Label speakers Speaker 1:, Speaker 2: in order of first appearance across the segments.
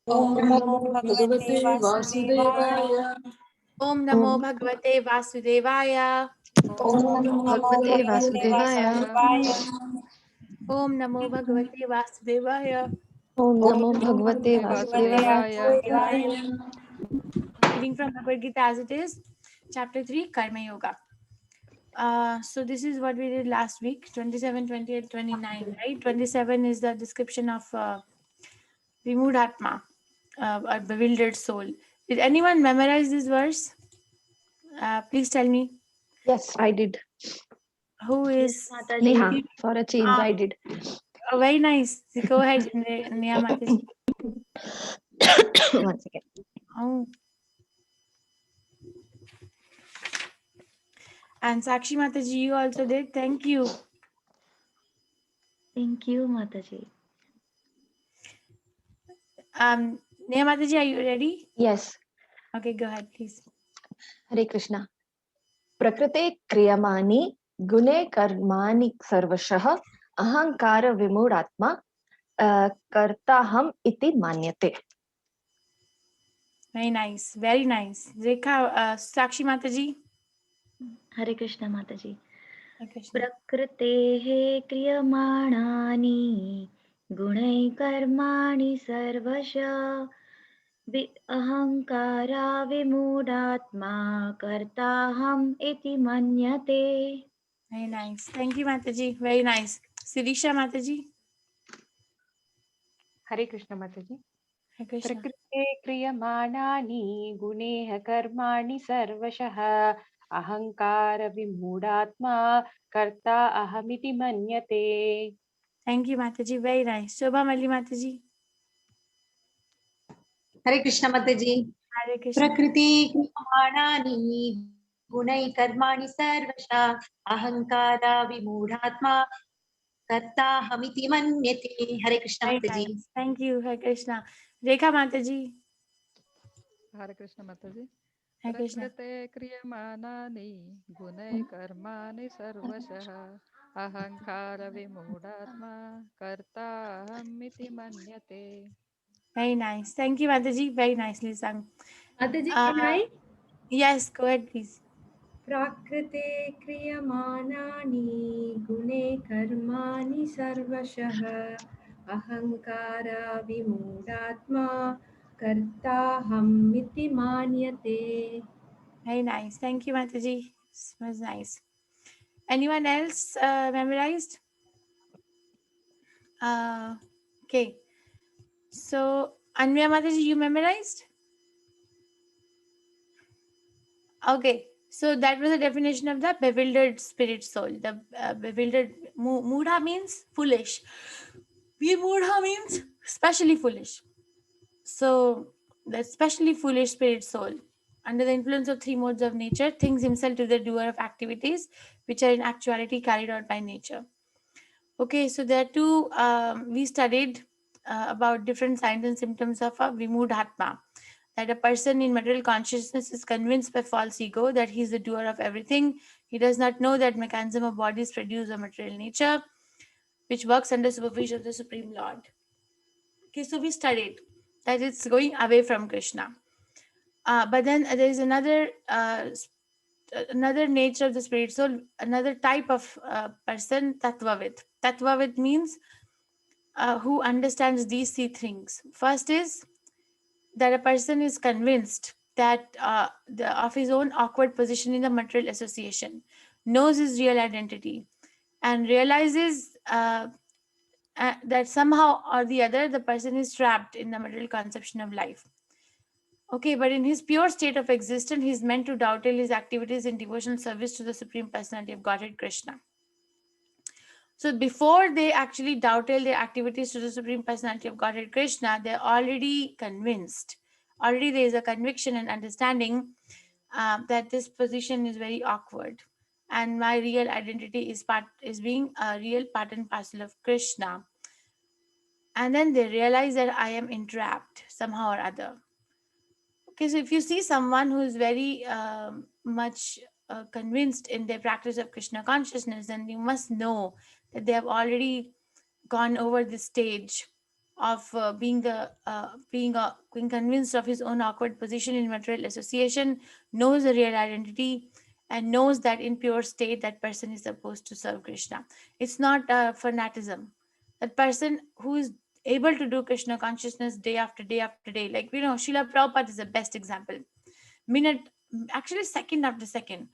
Speaker 1: Om Namo Bhagavate Vasudevaya.
Speaker 2: Om Namo
Speaker 3: Om
Speaker 2: Bhagavate Vasudevaya.
Speaker 1: Om Namo
Speaker 3: Bhagavate
Speaker 1: Bhagavate
Speaker 3: Vasudevaya.
Speaker 1: Vasudevaya.
Speaker 2: Om Namo Bhagavate Vasudevaya.
Speaker 3: Om Namo
Speaker 1: Om Namo
Speaker 3: Bhagavate
Speaker 1: Bhagavate
Speaker 3: Vasudevaya.
Speaker 1: Vasudevaya.
Speaker 2: Reading from Bhagavad Gita as it is, chapter 3, Karma Yoga. So this is what we did last week, 27, 28, 29, right? 27 is the description of Vimudhatma, a bewildered soul. Did anyone memorize this verse? Please tell me.
Speaker 3: Yes, I did.
Speaker 2: Who is
Speaker 3: Neha, for a change,
Speaker 2: Ah.
Speaker 3: I did.
Speaker 2: Oh, very nice. Go ahead, Neha Mataji.
Speaker 3: One second.
Speaker 2: Oh. And Sakshi Mataji, you also did. Thank you.
Speaker 4: Thank you, Mataji.
Speaker 2: Neha Mataji, are you ready?
Speaker 3: Yes.
Speaker 2: Okay, go ahead, please.
Speaker 3: Hare Krishna. Prakrite kriyamani gune karmani sarvashah ahankara vimudatma kartaham iti manyate.
Speaker 2: Very nice. Very nice. Rekha, Sakshi Mataji.
Speaker 4: Hare Krishna, Mataji.
Speaker 2: Hare Krishna.
Speaker 4: प्रकृतेः क्रियमाणानि गुणैः कर्माणि सर्वशः अहङ्कारा विमूढात्मा कर्ताहम् इति मन्यते.
Speaker 2: Very nice. Thank you, Mataji. Very nice. Sirisha Mataji.
Speaker 5: हरे कृष्ण माताजी.
Speaker 2: Hare Krishna.
Speaker 5: प्रकृते क्रियमाणानि गुणेह कर्माणि सर्वशः अहंकार विमूढात्मा कर्ता अहमिति मन्यते.
Speaker 2: Thank you, Mataji. Very nice. Shobha Mali Mataji.
Speaker 6: हरे कृष्ण माताजी.
Speaker 2: Hare Krishna.
Speaker 6: प्रकृति क्रियमाणानि गुणैः कर्माणि सर्वशः अहङ्कारा विमूढात्मा कर्ताहमिति मन्यते. हरे कृष्ण
Speaker 2: Very
Speaker 6: माताजी.
Speaker 2: nice. Thank you, Hare Krishna. Rekha Mataji.
Speaker 7: हरे कृष्ण माताजी.
Speaker 2: Hare Krishna.
Speaker 7: प्रकृते क्रियमाणानि गुणैः कर्माणि सर्वशः अहंकार विमूढात्मा कर्ता अहमिति मन्यते.
Speaker 2: Very nice. Thank you, Mataji. Very nicely sung.
Speaker 8: Mataji, can I?
Speaker 2: Yes, go ahead, please.
Speaker 8: प्राकृते क्रियमाणानि गुणे कर्माणि सर्वशः अहङ्कारा विमूढात्मा कर्ताहमिति मन्यते.
Speaker 2: Very nice. Thank you, Mataji. This was nice. Anyone else memorized? Okay. So, Anvya Mataji, you memorized? Okay. So, that was the definition of the bewildered spirit soul. The bewildered mudha means foolish. Vimudha means specially foolish. So, the specially foolish spirit soul, under the influence of three modes of nature, thinks himself to be the doer of activities which are in actuality carried out by nature. Okay, so there are two, we studied about different signs and symptoms of a Vimudhatma. That a person in material consciousness is convinced by false ego that he is the doer of everything. He does not know that mechanism of bodies produce a material nature which works under supervision of the Supreme Lord. Okay, so we studied that it's going away from Krishna. But then there is another nature of the spirit soul, another type of person, Tattvavid. Tattvavid means who understands these three things. First is that a person is convinced that of his own awkward position in the material association, knows his real identity, and realizes that somehow or the other the person is trapped in the material conception of life. Okay, but in his pure state of existence, he is meant to dovetail his activities in devotional service to the Supreme Personality of Godhead, Krishna. So before they actually dovetail their activities to the Supreme Personality of Godhead, Krishna, they're already convinced. Already there is a conviction and understanding that this position is very awkward, and my real identity is being a real part and parcel of Krishna. And then they realize that I am entrapped somehow or other. Okay, so if you see someone who is very much convinced in their practice of Krishna consciousness, then you must know that they have already gone over this stage of being convinced of his own awkward position in material association, knows the real identity, and knows that in pure state that person is supposed to serve Krishna. It's not fanatism. That person who is able to do Krishna consciousness day after day after day, like Srila Prabhupada is the best example. Minute, actually second after second,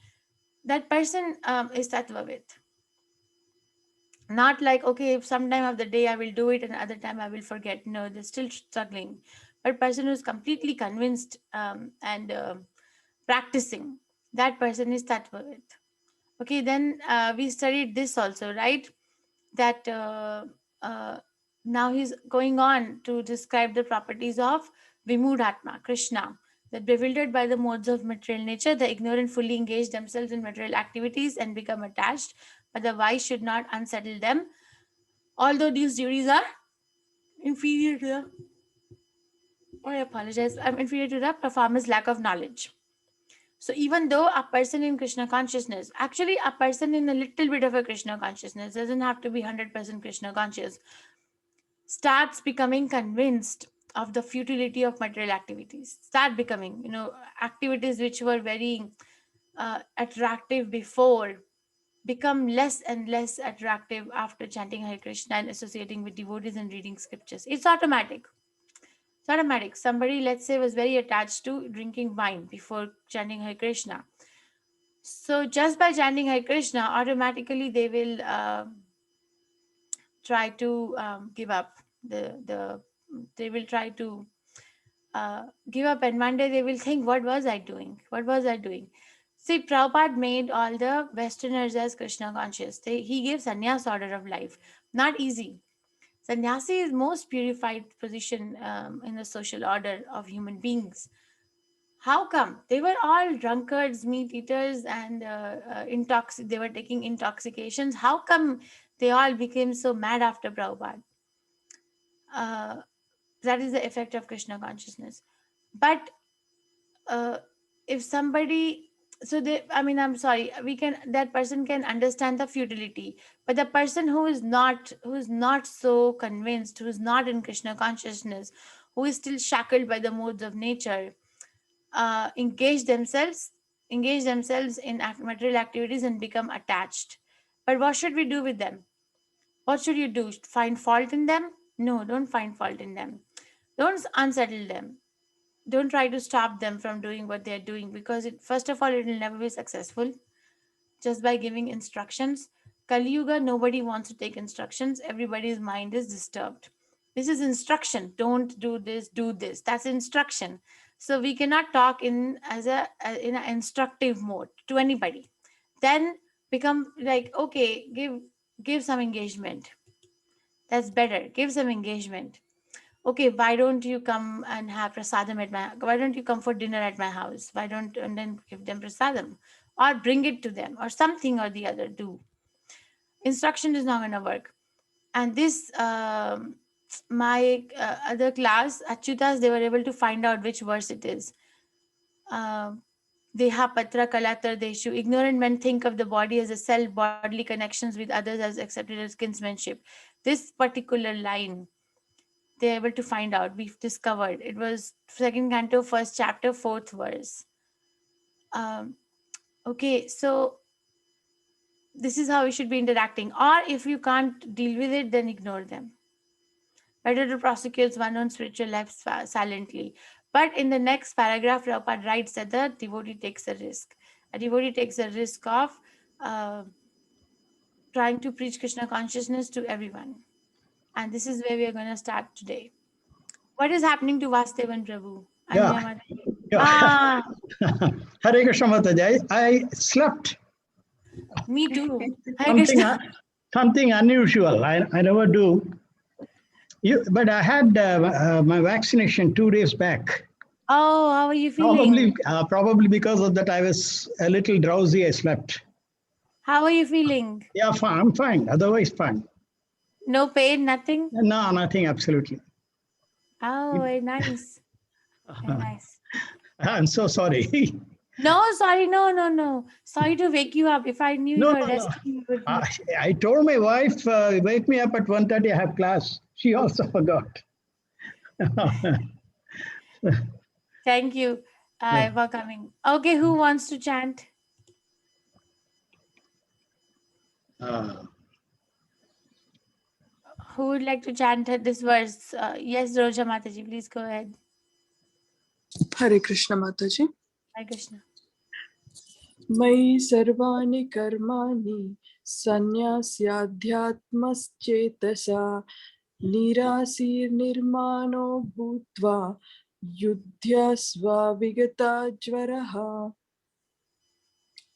Speaker 2: that person is Tattvavid. Not like, okay, if sometime of the day I will do it and other time I will forget. No, they're still struggling. But person who's completely convinced and practicing, that person is Tattvavid. Okay, then we studied this also, right? That now he's going on to describe the properties of Vimudhatma, Krishna. That bewildered by the modes of material nature, the ignorant fully engage themselves in material activities and become attached, but the wise should not unsettle them. Although these duties are inferior to the, I apologize, I'm inferior to the performer's lack of knowledge. So even though a person in Krishna consciousness, actually a person in a little bit of a Krishna consciousness, doesn't have to be 100% Krishna conscious, starts becoming convinced of the futility of material activities, start becoming, activities which were very attractive before, become less and less attractive after chanting Hare Krishna and associating with devotees and reading scriptures. It's automatic. It's automatic. Somebody, let's say, was very attached to drinking wine before chanting Hare Krishna. So just by chanting Hare Krishna, automatically they will try to give up. They will try to give up, and one day they will think, what was I doing? What was I doing? See, Prabhupada made all the Westerners as Krishna conscious. He gave sannyas order of life. Not easy. Sannyasi is most purified position in the social order of human beings. How come? They were all drunkards, meat eaters, and they were taking intoxications. How come they all became so mad after Prabhupada? That is the effect of Krishna consciousness. But if somebody, I'm sorry, that person can understand the futility, but the person who is not so convinced, who is not in Krishna consciousness, who is still shackled by the modes of nature, engage themselves in material activities and become attached. But what should we do with them? What should you do? Find fault in them? No, don't find fault in them. Don't unsettle them. Don't try to stop them from doing what they're doing, because first of all, it will never be successful just by giving instructions. Kali Yuga, nobody wants to take instructions. Everybody's mind is disturbed. This is instruction. Don't do this, do this. That's instruction. So we cannot talk in an instructive mode to anybody. Then become like, okay, give some engagement. That's better. Give some engagement. Okay, why don't you come and have prasadam why don't you come for dinner at my house? And then give them prasadam, or bring it to them, or something or the other do. Instruction is not going to work. And this, my other class, Achyutas, they were able to find out which verse it is. Deha patra kalatar deshu. Ignorant men think of the body as a cell, bodily connections with others as accepted as kinsmanship. This particular line, they're able to find out. We've discovered it was 2nd canto, 1st chapter, 4th verse. Okay, so this is how we should be interacting. Or if you can't deal with it, then ignore them. Better to prosecute one's own spiritual life silently. But in the next paragraph, Prabhupada writes that the devotee takes a risk. A devotee takes a risk of trying to preach Krishna consciousness to everyone. And this is where we are going to start today. What is happening to Vasudevan Prabhu?
Speaker 9: Yeah. Hare Krishna Mataji, I slept.
Speaker 2: Me too.
Speaker 9: Something unusual. I never do. But I had my vaccination 2 days back.
Speaker 2: Oh, how are you feeling?
Speaker 9: Probably because of that, I was a little drowsy. I slept.
Speaker 2: How are you feeling?
Speaker 9: Yeah, fine. I'm fine. Otherwise, fine.
Speaker 2: No pain, nothing?
Speaker 9: No, nothing, absolutely.
Speaker 2: Oh, very nice. Very nice.
Speaker 9: I'm so sorry.
Speaker 2: No, sorry, no. Sorry to wake you up. If I knew you were resting, you would.
Speaker 9: I told my wife, wake me up at 1:30, I have class. She also forgot.
Speaker 2: Thank you for coming. Okay, who wants to chant? Who would like to chant this verse? Yes, Roja Mataji, please go ahead.
Speaker 10: Hare Krishna Mataji.
Speaker 2: Hare Krishna.
Speaker 10: Mai sarvani karmani sannyasyaadhyatmaschetasa nirasir nirmano bhutva yudhyasva vigata jvaraha.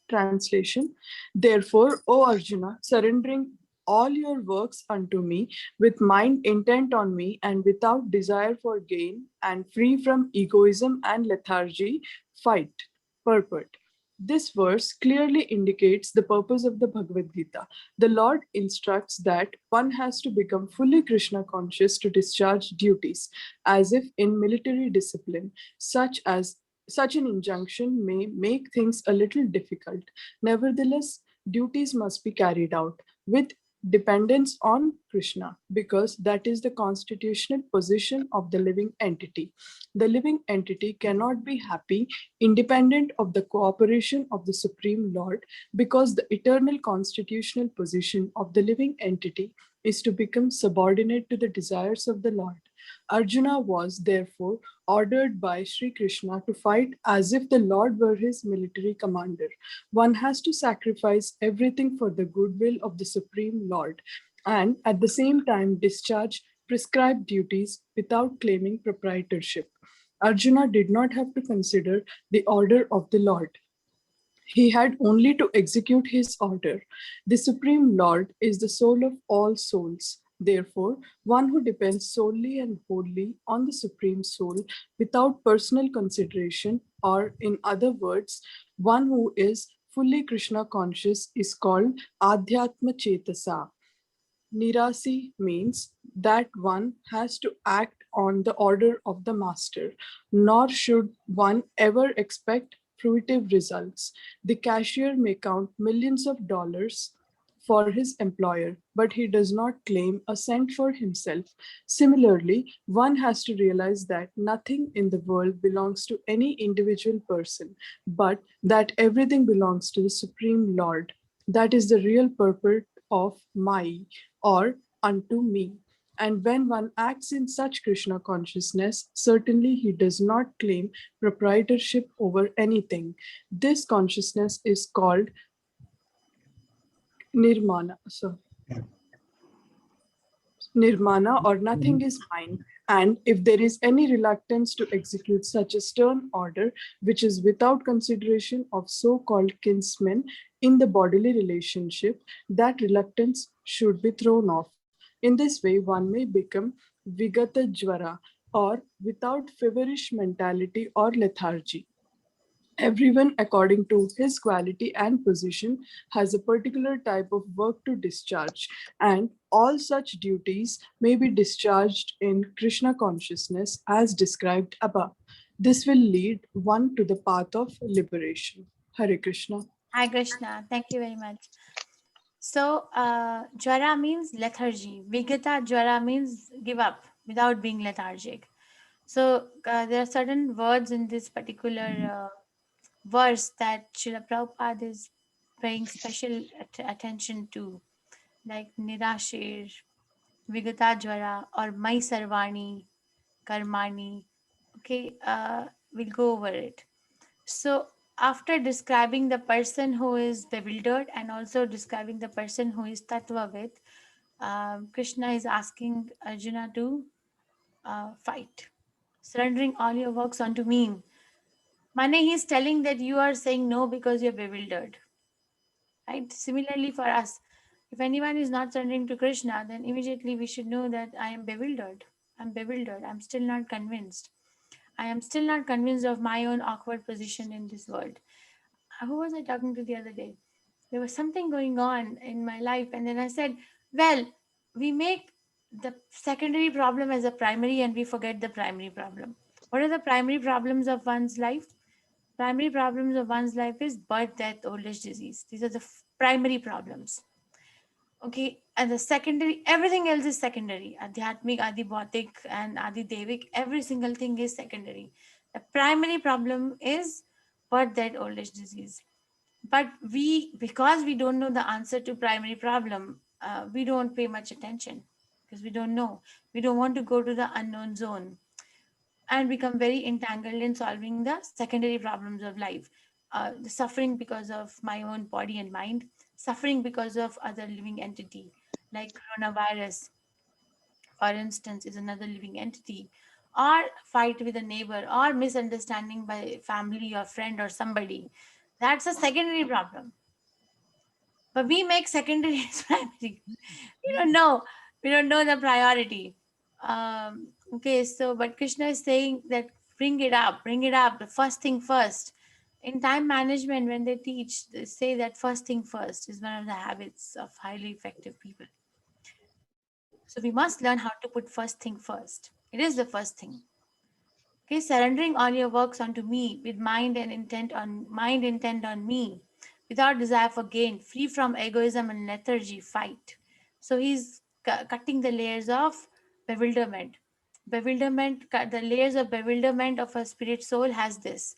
Speaker 10: Translation. Therefore, O Arjuna, surrendering all your works unto me, with mind intent on me, and without desire for gain, and free from egoism and lethargy, fight. Purport. This verse clearly indicates the purpose of the Bhagavad Gita. The Lord instructs that one has to become fully Krishna conscious to discharge duties, as if in military discipline, such an injunction may make things a little difficult. Nevertheless, duties must be carried out with dependence on Krishna, because that is the constitutional position of the living entity. The living entity cannot be happy independent of the cooperation of the Supreme Lord, because the eternal constitutional position of the living entity is to become subordinate to the desires of the Lord. Arjuna was therefore ordered by Sri Krishna to fight as if the Lord were his military commander. One has to sacrifice everything for the goodwill of the Supreme Lord, and at the same time discharge prescribed duties without claiming proprietorship. Arjuna did not have to consider the order of the Lord. He had only to execute his order. The Supreme Lord is the soul of all souls. Therefore, one who depends solely and wholly on the Supreme Soul without personal consideration, or in other words, one who is fully Krishna conscious, is called Adhyatma Chetasa. Nirasi means that one has to act on the order of the master, nor should one ever expect fruitive results. The cashier may count millions of dollars for his employer, but he does not claim a cent for himself. Similarly, one has to realize that nothing in the world belongs to any individual person, but that everything belongs to the Supreme Lord. That is the real purport of Mai, or unto me. And when one acts in such Krishna consciousness, certainly he does not claim proprietorship over anything. This consciousness is called nirmana. Nirmana, or nothing is mine. And if there is any reluctance to execute such a stern order, which is without consideration of so-called kinsmen in the bodily relationship, that reluctance should be thrown off. In this way, one may become vigata jvara, or without feverish mentality or lethargy. Everyone, according to his quality and position, has a particular type of work to discharge, and all such duties may be discharged in Krishna consciousness as described above. This will lead one to the path of liberation. Hare Krishna.
Speaker 2: Hare Krishna. Thank you very much. So, jvara means lethargy. Vigata jvara means give up without being lethargic. So, there are certain words in this particular verse that Srila Prabhupada is paying special attention to, like Nirashir, Vigata Jvara, or Mai Sarvani, Karmani. Okay, we'll go over it. So, after describing the person who is bewildered and also describing the person who is Tattvavid, Krishna is asking Arjuna to fight, surrendering all your works unto me. Mane, he's telling that you are saying no because you're bewildered. Right? Similarly for us, if anyone is not surrendering to Krishna, then immediately we should know that I am bewildered. I'm bewildered. I'm still not convinced. I am still not convinced of my own awkward position in this world. Who was I talking to the other day? There was something going on in my life, and then I said, well, we make the secondary problem as a primary and we forget the primary problem. What are the primary problems of one's life? Primary problems of one's life is birth, death, old age, disease. These are the primary problems. Okay, And the secondary, everything else is secondary. Adhyatmik, Adi Bhautik, and Adi Devik, every single thing is secondary. The primary problem is birth, death, old age, disease. But because we don't know the answer to primary problem, we don't pay much attention because we don't know. We don't want to go to the unknown zone and become very entangled in solving the secondary problems of life. The suffering because of my own body and mind, suffering because of other living entity, like coronavirus, for instance, is another living entity, or fight with a neighbor, or misunderstanding by family or friend or somebody. That's a secondary problem. But we make secondary as primary. We don't know. We don't know the priority. Okay, so but Krishna is saying that bring it up, the first thing first. In time management, when they teach, they say that first thing first is one of the habits of highly effective people. So we must learn how to put first thing first. It is the first thing. Okay, surrendering all your works unto me with mind intent on me, without desire for gain, free from egoism and lethargy, fight. So he's cutting the layers of bewilderment. The layers of bewilderment of a spirit soul has this.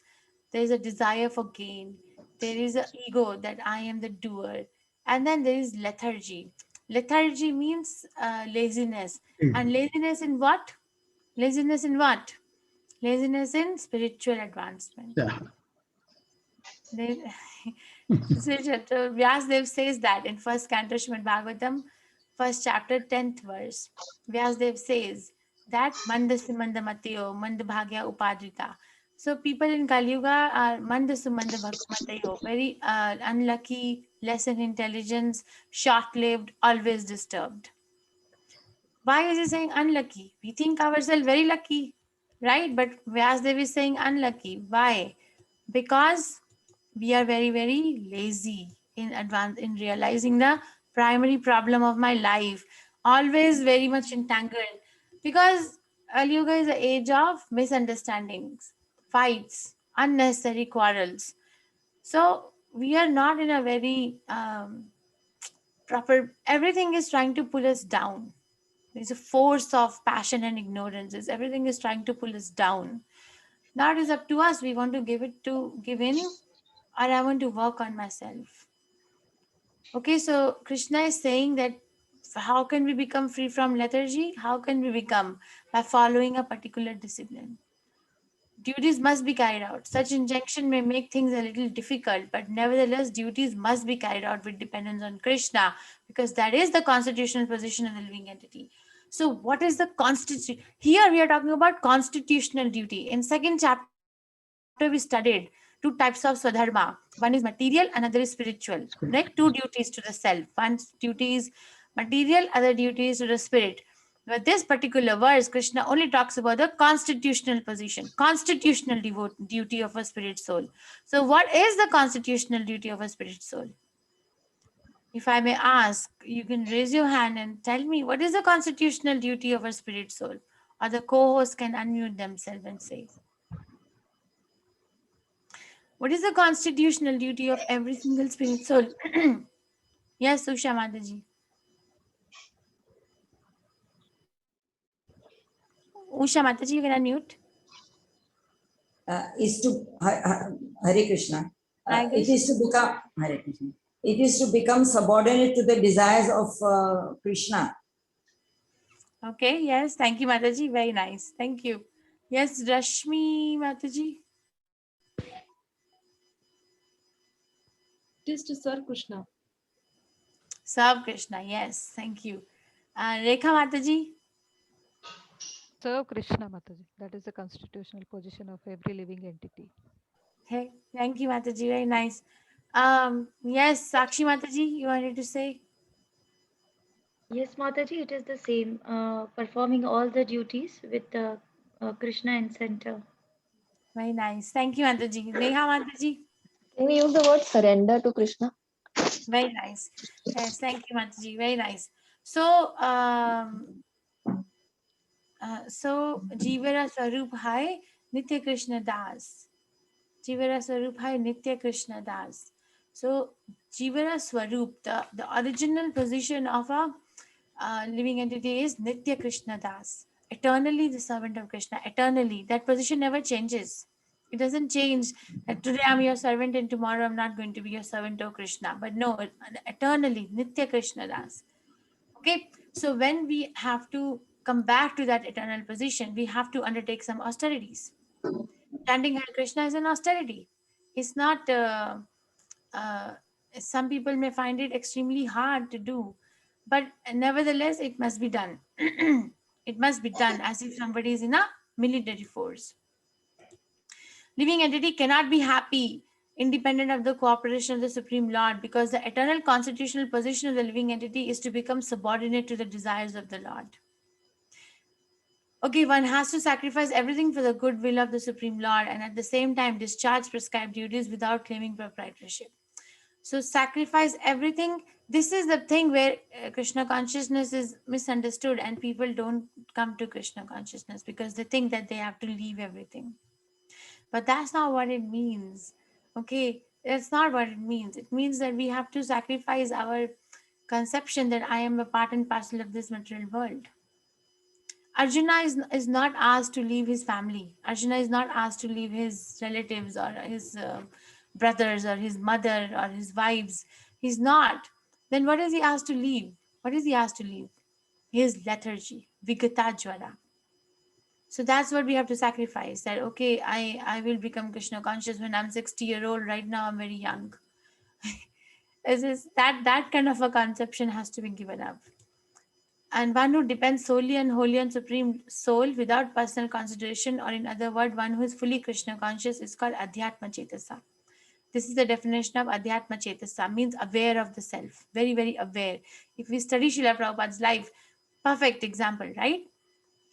Speaker 2: There is a desire for gain. There is an ego that I am the doer. And then there is lethargy. Lethargy means laziness. And laziness in what? Laziness in what? Laziness in spiritual advancement.
Speaker 9: Yeah.
Speaker 2: Vyasdev says that in first canto Srimad Bhagavatam, first chapter, 10th verse. Vyasdev says that mandasumanda matayo, mandabhagya upadrita. So people in Kali Yuga are mandasumanda bhakmatayo, very unlucky, less in intelligence, short-lived, always disturbed. Why is he saying unlucky? We think ourselves very lucky, right? But Vyasdev is saying unlucky. Why? Because we are very, very lazy in realizing the primary problem of my life. Always very much entangled. Because Kali Yuga is the age of misunderstandings, fights, unnecessary quarrels. So we are not in a very proper, everything is trying to pull us down. There's a force of passion and ignorance. Everything is trying to pull us down. Now it is up to us. We want to give in, or I want to work on myself. Okay, so Krishna is saying that how can we become free from lethargy? How can we become? By following a particular discipline. Duties must be carried out. Such injunction may make things a little difficult, but nevertheless, duties must be carried out with dependence on Krishna, because that is the constitutional position of the living entity. So, what is the constitution? Here we are talking about constitutional duty. In second chapter, we studied two types of swadharma. One is material, another is spiritual. Right? Two duties to the self. One duty is material, other duty is to the spirit. But this particular verse, Krishna only talks about the constitutional position, constitutional duty of a spirit soul. So, what is the constitutional duty of a spirit soul? If I may ask, you can raise your hand and tell me what is the constitutional duty of a spirit soul, or the co-host can unmute themselves and say, what is the constitutional duty of every single spirit soul? Yes, Usha Mataji. Usha Mataji, you can unmute.
Speaker 11: Is to Hare Krishna. It is to become Hare Krishna. It is to become subordinate to the desires of Krishna.
Speaker 2: Okay, yes, thank you, Mataji. Very nice. Thank you. Yes, Rashmi Mataji.
Speaker 8: It is to serve Krishna.
Speaker 2: Serve Krishna, yes, thank you. Rekha Mataji.
Speaker 7: Serve Krishna, Mataji. That is the constitutional position of every living entity.
Speaker 2: Hey, thank you, Mataji. Very nice. Yes, Sakshi Mataji, you wanted to say?
Speaker 4: Yes, Mataji, it is the same. Performing all the duties with Krishna in center.
Speaker 2: Very nice. Thank you, Mataji. Neha Mataji.
Speaker 3: Can we use the word surrender to Krishna?
Speaker 2: Very nice. Yes, thank you, Mataji. Very nice. So, Jivara Swarup Hai Nitya Krishna Das. Jivara Swarup Hai Nitya Krishna Das. So, Jivara Swarup, the original position of a living entity is Nitya Krishna Das, eternally the servant of Krishna, eternally. That position never changes. It doesn't change that today I'm your servant and tomorrow I'm not going to be your servant of Krishna. But no, eternally, Nitya Krishna Das. Okay, so when we have to come back to that eternal position, we have to undertake some austerities. Chanting Hare Krishna is an austerity. It's not, uh, some people may find it extremely hard to do, but nevertheless, it must be done. It must be done as if somebody is in a military force. Living entity cannot be happy independent of the cooperation of the Supreme Lord, because the eternal constitutional position of the living entity is to become subordinate to the desires of the Lord. Okay, one has to sacrifice everything for the goodwill of the Supreme Lord and at the same time discharge prescribed duties without claiming proprietorship. So sacrifice everything. This is the thing where Krishna consciousness is misunderstood and people don't come to Krishna consciousness because they think that they have to leave everything. But that's not what it means. Okay, that's not what it means. It means that we have to sacrifice our conception that I am a part and parcel of this material world. Arjuna is not asked to leave his family. Arjuna is not asked to leave his relatives or his brothers or his mother or his wives. He's not. Then what is he asked to leave? What is he asked to leave? His lethargy, Vigata Jwara. So that's what we have to sacrifice. That, okay, I will become Krishna conscious when I'm 60-year-old. Right now I'm very young. That kind of a conception has to be given up. And one who depends solely and wholly on Supreme Soul without personal consideration, or in other words, one who is fully Krishna conscious, is called Adhyatma Chetasa. This is the definition of Adhyatma Chetasa, means aware of the self, very, very aware. If we study Srila Prabhupada's life, perfect example, right?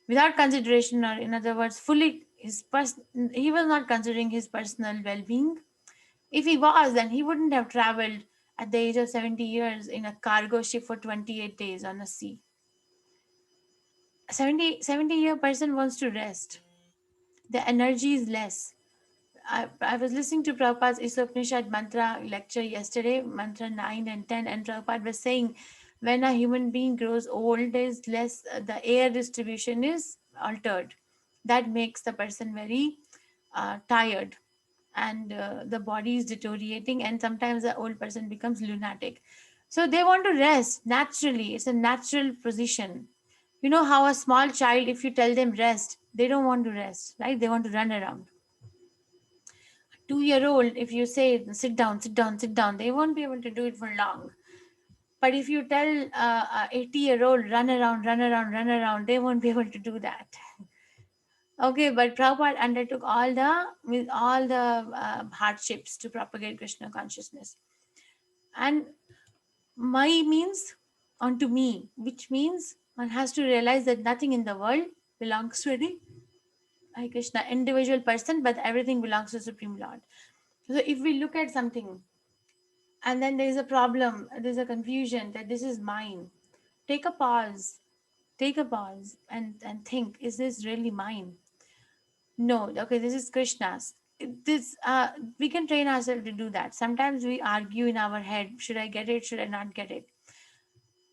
Speaker 2: Without consideration, or in other words, fully he was not considering his personal well-being. If he was, then he wouldn't have traveled at the age of 70 years in a cargo ship for 28 days on a sea. 70-year person wants to rest. The energy is less. I was listening to Prabhupada's Isopnishad mantra lecture yesterday, mantra 9 and 10, and Prabhupada was saying when a human being grows old, is less, the air distribution is altered. That makes the person very tired, and the body is deteriorating, and sometimes the old person becomes lunatic. So they want to rest naturally. It's a natural position. You know how a small child, if you tell them rest, they don't want to rest, right? They want to run around. 2-year-old, if you say sit down, sit down, sit down, they won't be able to do it for long. But if you tell a 80-year-old run around, run around, run around, they won't be able to do that. Okay, but Prabhupada undertook all the hardships to propagate Krishna consciousness. And Mai means unto me, which means one has to realize that nothing in the world belongs to any Hare Krishna individual person, but everything belongs to Supreme Lord. So if we look at something and then there's a problem, there's a confusion that this is mine, take a pause and think, is this really mine? No, okay, this is Krishna's. This we can train ourselves to do that. Sometimes we argue in our head, should I get it, should I not get it?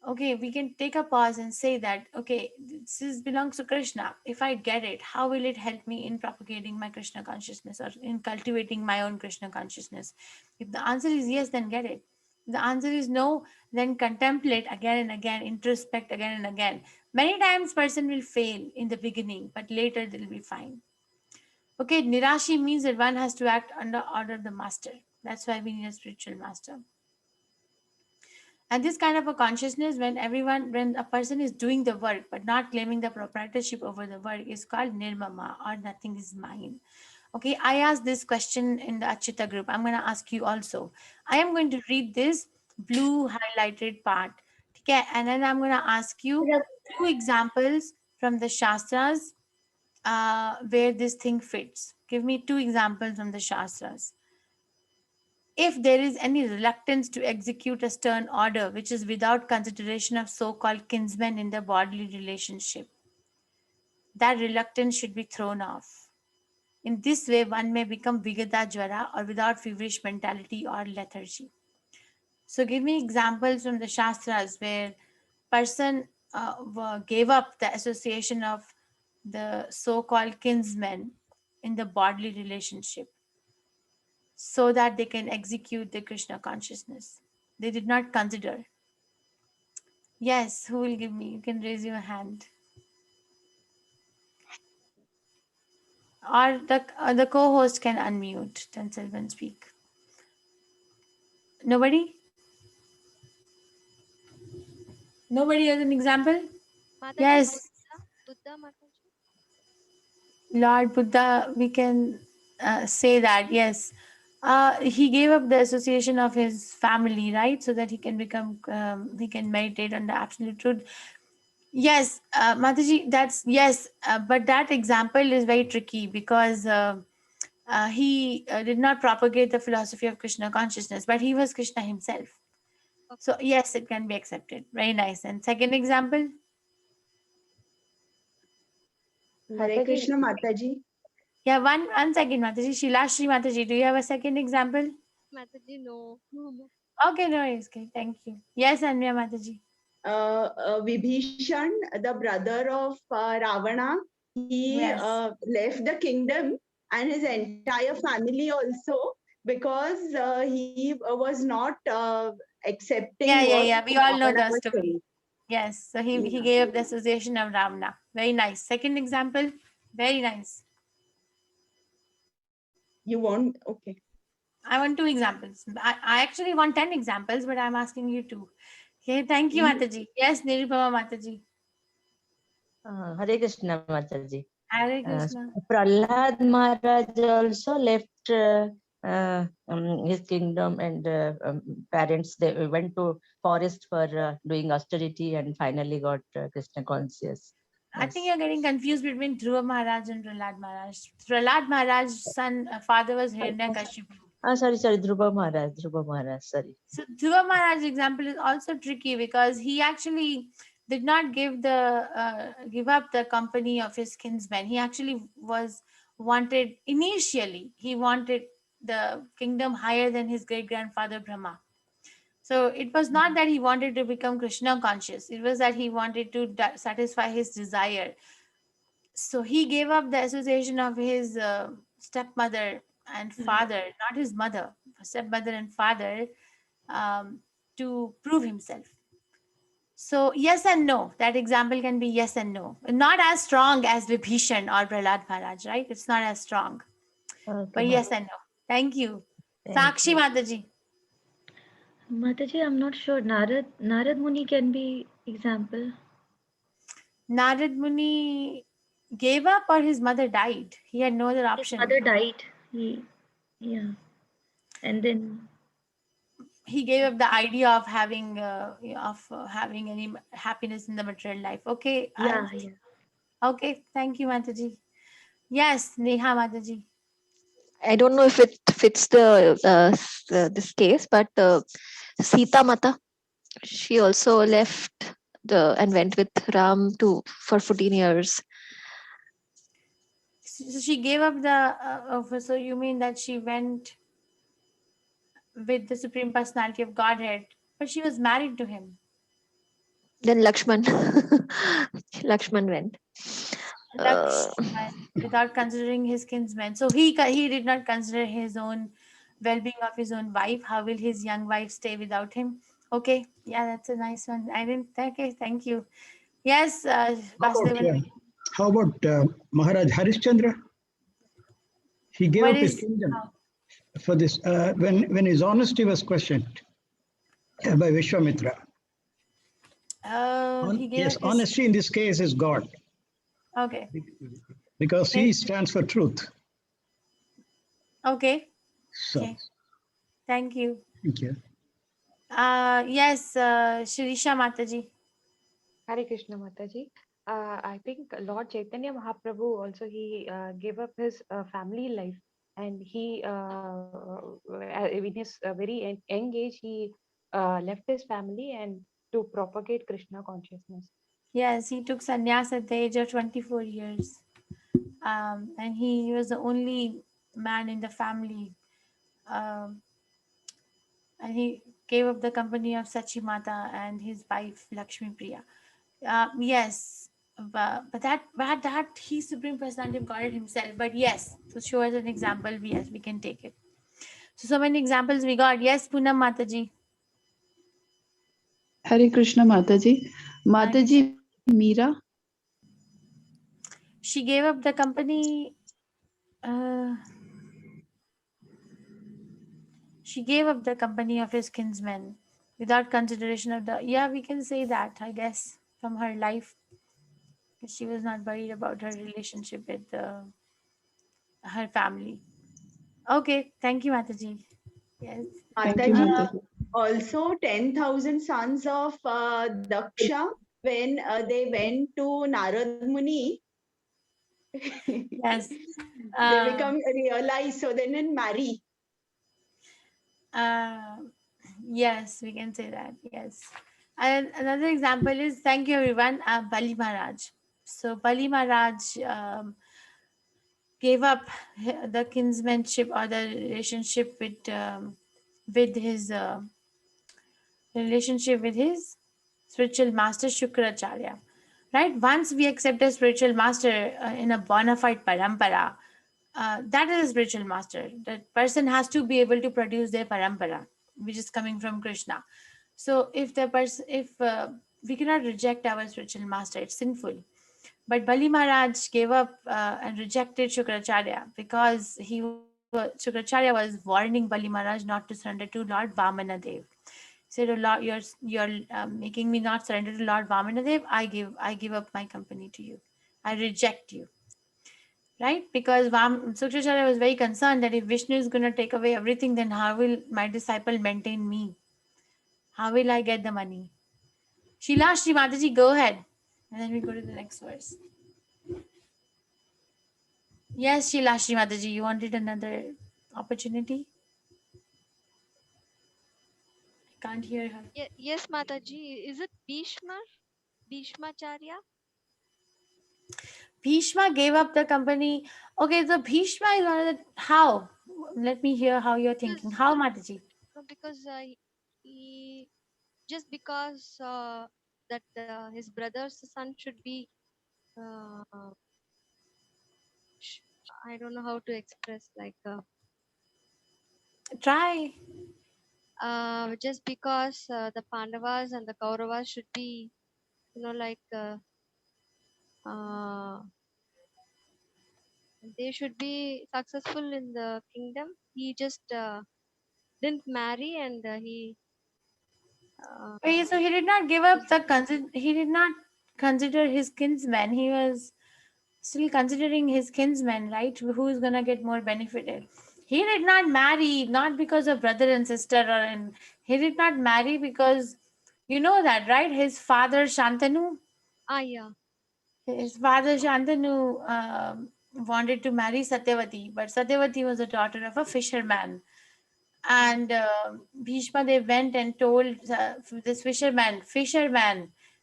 Speaker 2: Okay, we can take a pause and say that, okay, this belongs to Krishna. If I get it, how will it help me in propagating my Krishna consciousness or in cultivating my own Krishna consciousness? If the answer is yes, then get it. If the answer is no, then contemplate again and again, introspect again and again. Many times person will fail in the beginning, but later they'll be fine. Okay, Nirashi means that one has to act under order of the master. That's why we need a spiritual master. And this kind of a consciousness, when a person is doing the work but not claiming the proprietorship over the work, is called nirmama, or nothing is mine. Okay, I asked this question in the Achita group. I'm going to ask you also. I am going to read this blue highlighted part. Okay, and then I'm going to ask you 2 examples from the Shastras where this thing fits. Give me 2 examples from the Shastras. If there is any reluctance to execute a stern order which is without consideration of so-called kinsmen in the bodily relationship, that reluctance should be thrown off. In this way, one may become Vigata Jwara, or without feverish mentality or lethargy. So give me examples from the Shastras where person gave up the association of the so-called kinsmen in the bodily relationship so that they can execute the Krishna consciousness. They did not consider. Yes, who will give me? You can raise your hand. Or the co-host can unmute and Selvan speak. Nobody? Nobody has an example?
Speaker 12: Mataji,
Speaker 2: Yes,
Speaker 12: Buddha Mataji.
Speaker 2: Lord Buddha, we can say that, yes. He gave up the association of his family, right? So that he can become, he can meditate on the absolute truth. Yes, Mataji, that's, yes, but that example is very tricky because he did not propagate the philosophy of Krishna consciousness, but he was Krishna himself. So yes, it can be accepted. Very nice. And second example?
Speaker 13: Hare Krishna Mataji.
Speaker 2: Yeah, one second, Mataji. Shilashri Mataji, do you have a second example?
Speaker 12: Mataji, no.
Speaker 2: Okay, no worries. Okay, thank you. Yes, Anmya Mataji.
Speaker 13: Vibhishan, the brother of Ravana, he
Speaker 2: Yes.
Speaker 13: left the kingdom and his entire family also because he was not accepting
Speaker 2: Yeah. We all know
Speaker 13: Ravana
Speaker 2: the
Speaker 13: was
Speaker 2: story.
Speaker 13: saying.
Speaker 2: Yes, so he
Speaker 13: Yeah.
Speaker 2: gave up the association of Ravana. Very nice. Second example, very nice.
Speaker 13: You want, okay.
Speaker 2: I want 2 examples. I actually want 10 examples, but I'm asking you 2. Okay, thank you, Mataji. Yes, Nirupama Mataji.
Speaker 14: Hare Krishna Mataji.
Speaker 2: Hare Krishna.
Speaker 14: Prahlad Maharaj also left his kingdom and parents. They went to forest for doing austerity and finally got Krishna conscious.
Speaker 2: I think you're getting confused between Dhruva Maharaj and Prahlad Maharaj. Prahlad Maharaj's father was Hiranyakashipu.
Speaker 14: Sorry, Dhruva Maharaj, sorry.
Speaker 2: So Dhruva Maharaj's example is also tricky because he actually did not give up the company of his kinsmen. He actually wanted the kingdom higher than his great grandfather Brahma. So it was not that he wanted to become Krishna conscious. It was that he wanted to satisfy his desire. So he gave up the association of his stepmother and father, not his mother, stepmother and father, to prove himself. So yes and no. That example can be yes and no. Not as strong as Vibhishan or Prahlad Maharaj, right? It's not as strong.
Speaker 14: Okay.
Speaker 2: But yes and no. Thank you. Sakshi Mataji.
Speaker 4: Mataji, I'm not sure. Narad Muni can be example.
Speaker 2: Narad Muni gave up or his mother died? He had no other option.
Speaker 4: His mother died. And then
Speaker 2: he gave up the idea of having any happiness in the material life. Okay.
Speaker 4: Yeah.
Speaker 2: Okay. Thank you, Mataji. Yes, Neha Mataji.
Speaker 3: I don't know if it fits this case, but Sita Mata, she also left and went with Ram for 14 years.
Speaker 2: So she gave up the. So you mean that she went with the Supreme Personality of Godhead, but she was married to him.
Speaker 3: Then Lakshman went.
Speaker 2: Without considering his kinsmen. So he did not consider his own well-being of his own wife. How will his young wife stay without him? Okay, yeah, that's a nice one. I didn't. Okay, thank you. Yes,
Speaker 9: how about Maharaj Harishchandra? He gave up his kingdom for this when his honesty was questioned by Vishwamitra. Yes, honesty in this case is God.
Speaker 2: Okay.
Speaker 9: Because he stands for truth.
Speaker 2: Okay.
Speaker 9: So.
Speaker 2: Okay. Thank you.
Speaker 9: Thank you.
Speaker 2: Yes, Shirisha Mataji.
Speaker 5: Hare Krishna Mataji. I think Lord Chaitanya Mahaprabhu also he gave up his family life, and he in his very young age he left his family and to propagate Krishna consciousness.
Speaker 2: Yes, he took sannyas at the age of 24 years. And he was the only man in the family. And he gave up the company of Sachimata and his wife Lakshmi Priya. Yes, but that he's Supreme Personality of Godhead himself. But yes, to show as an example, yes, we can take it. So many examples we got. Yes, Poonam Mataji.
Speaker 10: Hare Krishna Mataji. Mataji, Meera.
Speaker 2: She gave up the company. She gave up the company of his kinsmen without consideration of the. Yeah, we can say that, I guess, from her life. She was not worried about her relationship with her family. Okay, thank you, Mataji. Yes.
Speaker 13: Mataji, also 10,000 sons of Daksha, when they went to Narad Muni,
Speaker 2: yes,
Speaker 13: they become realized, so they didn't marry.
Speaker 2: Yes, we can say that. Yes. And another example is, thank you everyone, Bali Maharaj. So Bali Maharaj gave up the kinsmanship or the relationship with his relationship with his spiritual master Shukracharya. Right? Once we accept a spiritual master in a bona fide parampara, that is a spiritual master. That person has to be able to produce their parampara, which is coming from Krishna. So if the person, if we cannot reject our spiritual master, it's sinful. But Bali Maharaj gave up and rejected Shukracharya because Shukracharya was warning Bali Maharaj not to surrender to Lord Vamana Dev. Said, "Oh Lord, you're making me not surrender to Lord Vamana Dev. I give up my company to you. I reject you." Right? Because Shukracharya was very concerned that if Vishnu is going to take away everything, then how will my disciple maintain me? How will I get the money? Sheila Shri Mataji, go ahead. And then we go to the next verse. Yes, Sheila Shri Mataji, you wanted another opportunity? I can't hear her.
Speaker 12: Yes, Mataji. Is it Bhishma? Bhishmacharya?
Speaker 2: Bhishma gave up the company. Okay, so Bhishma is one of the. How? Let me hear how you're thinking. How, Mataji?
Speaker 12: No, because he just because that his brother's son should be. Uh, I don't know how to express like.
Speaker 2: Try.
Speaker 12: Just because the Pandavas and the Kauravas should be, like they should be successful in the kingdom. He just didn't marry, and he.
Speaker 2: Okay, so he did not give up he did not consider his kinsman. He was still considering his kinsman, right? Who is gonna get more benefited? He did not marry not because of brother and sister, he did not marry because you know that, right? His father Shantanu.
Speaker 12: Yeah.
Speaker 2: His father Shantanu wanted to marry Satyavati, but Satyavati was the daughter of a fisherman. And Bhishma, they went and told this fisherman,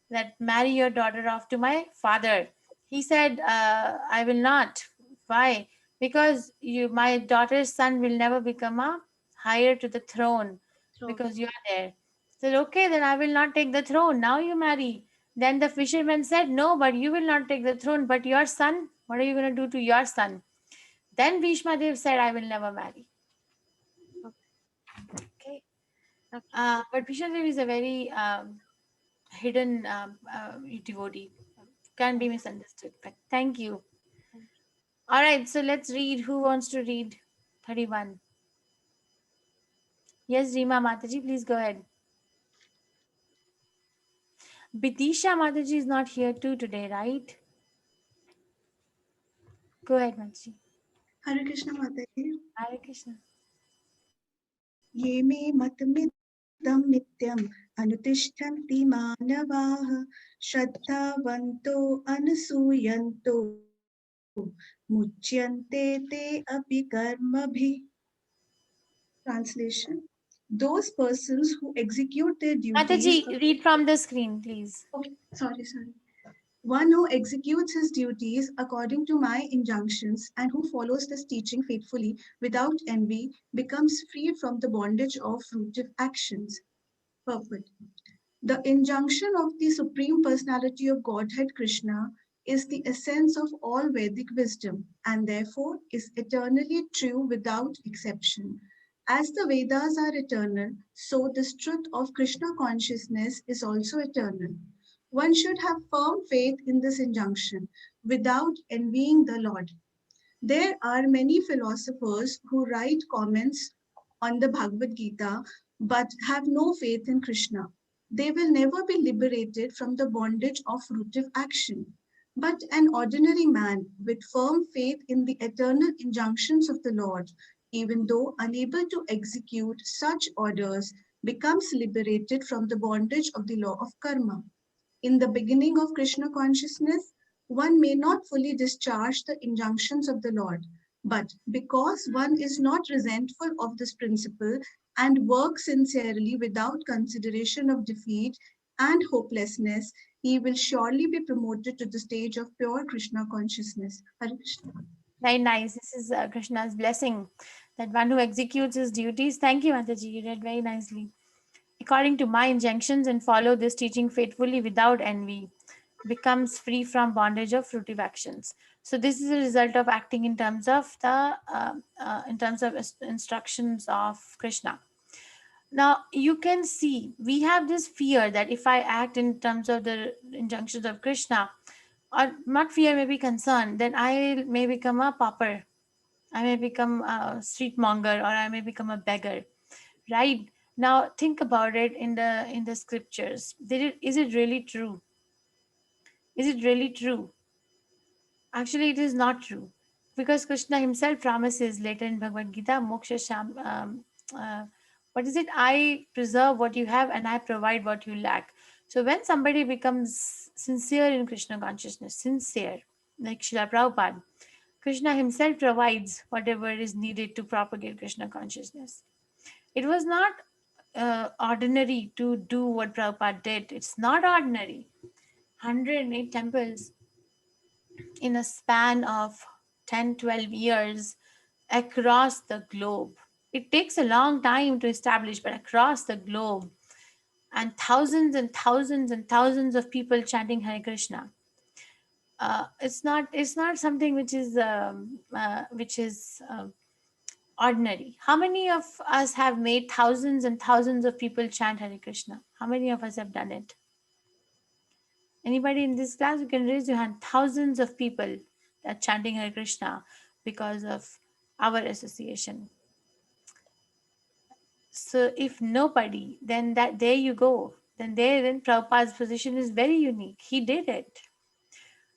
Speaker 2: that marry your daughter off to my father. He said, I will not. Why? Because my daughter's son will never become a heir to the throne because you are there. Said, okay, then I will not take the throne. Now you marry. Then the fisherman said, no, but you will not take the throne. But your son, what are you going to do to your son? Then Bhishma Dev said, I will never marry. Okay. But Bhishma Dev is a very hidden devotee. Can be misunderstood. But thank you. All right, so let's read. Who wants to read 31? Yes, Rima Mataji, please go ahead. Bitisha Mataji is not here too today, right? Go ahead, Mataji.
Speaker 15: Hare Krishna Mataji.
Speaker 2: Hare Krishna.
Speaker 15: Ye me matmidam nityam anutishtanti manavaah shraddhavanto anasuyanto muchyante te api karmabhi. Translation: those persons who execute their duties.
Speaker 2: Mataji, read from the screen, please.
Speaker 15: Okay, sorry. One who executes his duties according to my injunctions and who follows this teaching faithfully without envy becomes freed from the bondage of fruitive actions. Perfect. The injunction of the Supreme Personality of Godhead Krishna is the essence of all Vedic wisdom and therefore is eternally true without exception. As the Vedas are eternal, so this truth of Krishna consciousness is also eternal. One should have firm faith in this injunction without envying the Lord. There are many philosophers who write comments on the Bhagavad Gita but have no faith in Krishna. They will never be liberated from the bondage of fruitive action. But an ordinary man with firm faith in the eternal injunctions of the Lord, even though unable to execute such orders, becomes liberated from the bondage of the law of karma. In the beginning of Krishna consciousness, one may not fully discharge the injunctions of the Lord, but because one is not resentful of this principle and works sincerely without consideration of defeat and hopelessness, he will surely be promoted to the stage of pure Krishna consciousness. Hare Krishna.
Speaker 2: Very nice. This is Krishna's blessing, that one who executes his duties. Thank you, Mataji. You read very nicely. According to my injunctions and follow this teaching faithfully without envy, becomes free from bondage of fruitive actions. So this is a result of acting in terms of the instructions of Krishna. Now you can see we have this fear that if I act in terms of the injunctions of Krishna, or not fear, maybe concern, then I may become a pauper, I may become a street monger, or I may become a beggar, right? Now think about it in the scriptures. Is it really true? Is it really true? Actually, it is not true, because Krishna himself promises later in Bhagavad Gita, Moksha Sham, what is it? I preserve what you have and I provide what you lack. So when somebody becomes sincere in Krishna consciousness, sincere, like Srila Prabhupada, Krishna himself provides whatever is needed to propagate Krishna consciousness. It was not ordinary to do what Prabhupada did. It's not ordinary. 108 temples in a span of 10-12 years across the globe. It takes a long time to establish, but across the globe, and thousands and thousands and thousands of people chanting Hare Krishna. It's not something which is ordinary. How many of us have made thousands and thousands of people chant Hare Krishna? How many of us have done it? Anybody in this class, you can raise your hand. Thousands of people are chanting Hare Krishna because of our association. So if nobody, then there you go. Then Prabhupada's position is very unique. He did it.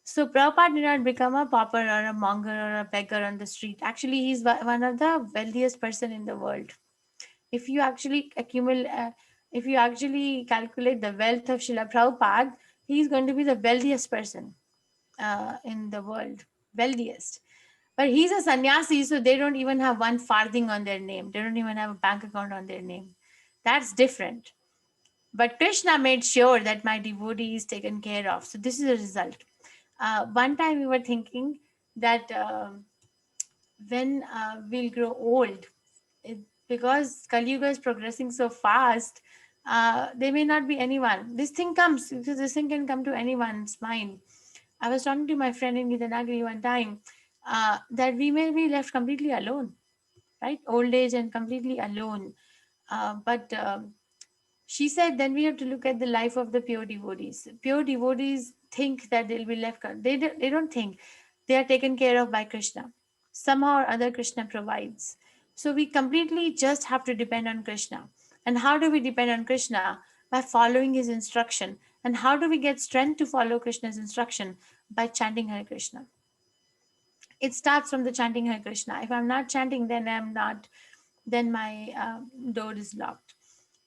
Speaker 2: So Prabhupada did not become a pauper or a monger or a beggar on the street. Actually, he's one of the wealthiest person in the world. If you actually calculate the wealth of Srila Prabhupada, he's going to be the wealthiest person in the world. Wealthiest. But he's a sannyasi, so they don't even have one farthing on their name. They don't even have a bank account on their name. That's different. But Krishna made sure that my devotee is taken care of. So this is a result. One time we were thinking that when we'll grow old, because Kali Yuga is progressing so fast, there may not be anyone. This thing comes, because this thing can come to anyone's mind. I was talking to my friend in Gitanagiri one time, that we may be left completely alone, right? Old age and completely alone. But she said, then we have to look at the life of the pure devotees. Pure devotees think that they'll be left. They don't think. They are taken care of by Krishna. Somehow or other, Krishna provides. So we completely just have to depend on Krishna. And how do we depend on Krishna? By following his instruction. And how do we get strength to follow Krishna's instruction? By chanting Hare Krishna. It starts from the chanting Hare Krishna. If I'm not chanting, then my door is locked.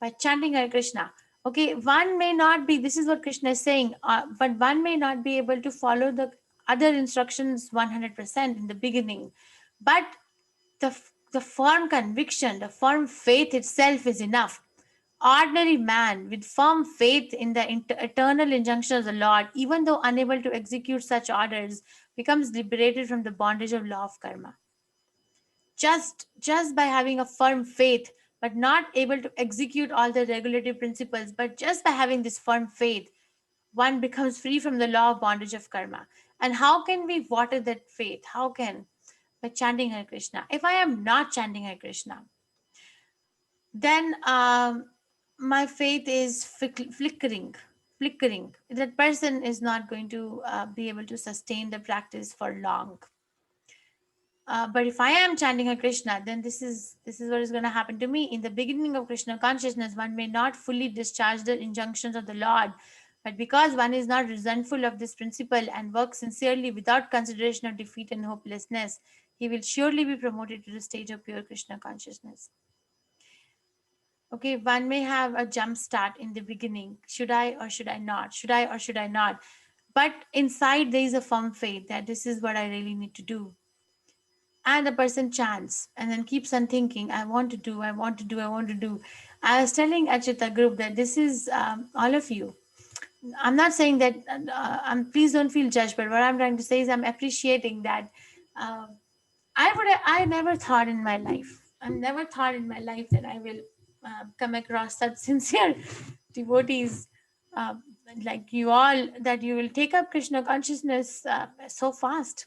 Speaker 2: By chanting Hare Krishna. Okay, one may not be, this is what Krishna is saying, but one may not be able to follow the other instructions 100% in the beginning. But the firm conviction, the firm faith itself is enough. Ordinary man with firm faith in the eternal injunction of the Lord, even though unable to execute such orders, becomes liberated from the bondage of law of karma. Just by having a firm faith, but not able to execute all the regulative principles. But just by having this firm faith, one becomes free from the law of bondage of karma. And how can we water that faith? How can? By chanting Hare Krishna. If I am not chanting Hare Krishna, then my faith is flickering. That person is not going to be able to sustain the practice for long. But if I am chanting Hare Krishna, then this is what is going to happen to me. In the beginning of Krishna consciousness, one may not fully discharge the injunctions of the Lord, but because one is not resentful of this principle and works sincerely without consideration of defeat and hopelessness, he will surely be promoted to the stage of pure Krishna consciousness. Okay, one may have a jump start in the beginning. Should I or should I not? Should I or should I not? But inside there is a firm faith that this is what I really need to do. And the person chants and then keeps on thinking, I want to do. I was telling Achita group that this is all of you. I'm not saying that, please don't feel judged, but what I'm trying to say is I'm appreciating that I never thought in my life that I will come across such sincere devotees like you all, that you will take up Krishna consciousness so fast.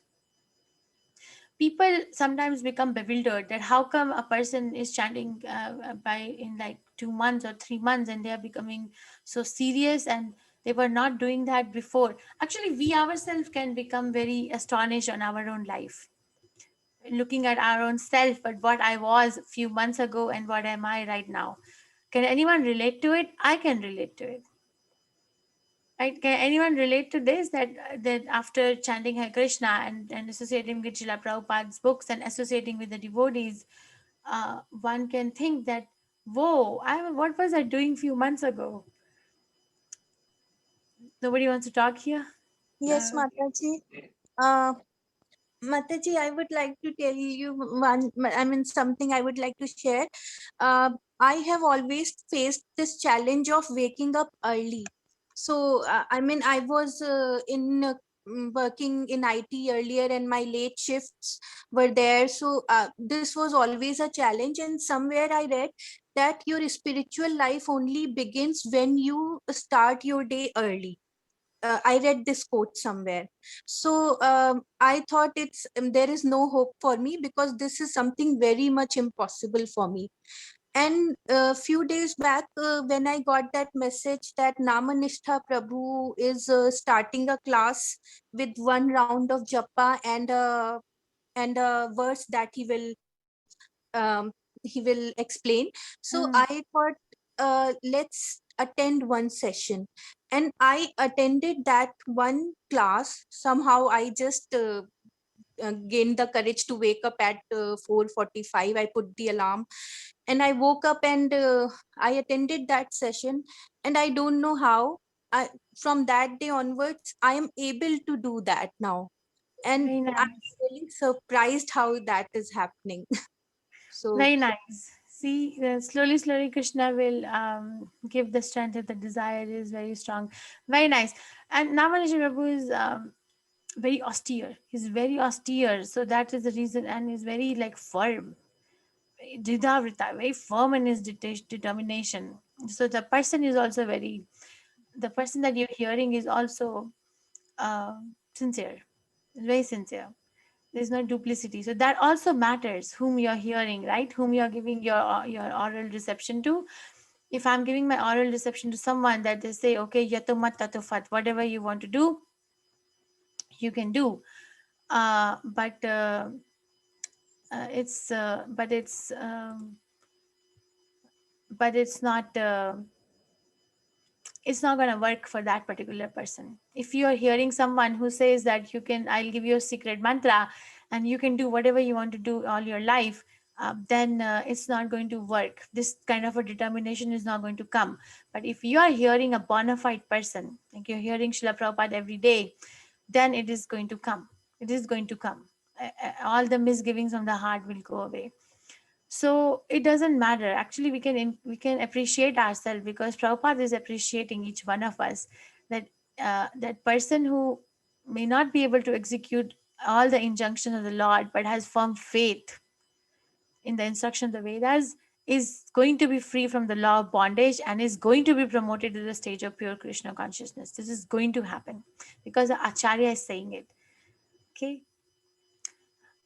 Speaker 2: People sometimes become bewildered that how come a person is chanting in like 2 months or 3 months and they are becoming so serious and they were not doing that before. Actually, we ourselves can become very astonished on our own life, looking at our own self, but what I was a few months ago and what am I right now. Can anyone relate to it? I can relate to it. Right? Can anyone relate to this? That after chanting Hare Krishna and associating with Srila Prabhupada's books and associating with the devotees, one can think that, whoa, what was I doing few months ago? Nobody wants to talk here?
Speaker 16: Yes, Mataji. Mataji, I would like to tell you something I would like to share. I have always faced this challenge of waking up early. So, I was working in IT earlier and my late shifts were there. So, this was always a challenge. And somewhere I read that your spiritual life only begins when you start your day early. I read this quote somewhere. So I thought there is no hope for me because this is something very much impossible for me. And a few days back, when I got that message that Namanistha Prabhu is starting a class with 1 round of japa and a verse that he will explain. So I thought, let's attend one session, and I attended that one class. Somehow I just gained the courage to wake up at 4:45. I put the alarm and I woke up and I attended that session, and I don't know how from that day onwards I am able to do that now, and
Speaker 2: Very nice.
Speaker 16: I'm really surprised how that is happening. So
Speaker 2: very nice. See, slowly Krishna will give the strength if the desire is very strong. Very nice. And Namanishra Prabhu is very austere. He's very austere. So that is the reason, and he's very like firm. Dridhavrita, very firm in his determination. So the person is also the person that you're hearing is also sincere, very sincere. There's no duplicity. So that also matters, whom you're hearing, right? Whom you're giving your oral reception to. If I'm giving my oral reception to someone that they say, okay, yato mat tato fat, whatever you want to do, you can do. But it's not it's not going to work for that particular person. If you are hearing someone who says that I'll give you a secret mantra and you can do whatever you want to do all your life, then it's not going to work. This kind of a determination is not going to come. But if you are hearing a bona fide person, like you're hearing Srila Prabhupada every day, then it is going to come. It is going to come. All the misgivings from the heart will go away. So it doesn't matter. Actually, we can appreciate ourselves because Prabhupada is appreciating each one of us. That that person who may not be able to execute all the injunctions of the Lord, but has firm faith in the instruction of the Vedas, is going to be free from the law of bondage and is going to be promoted to the stage of pure Krishna consciousness. This is going to happen because the Acharya is saying it. Okay.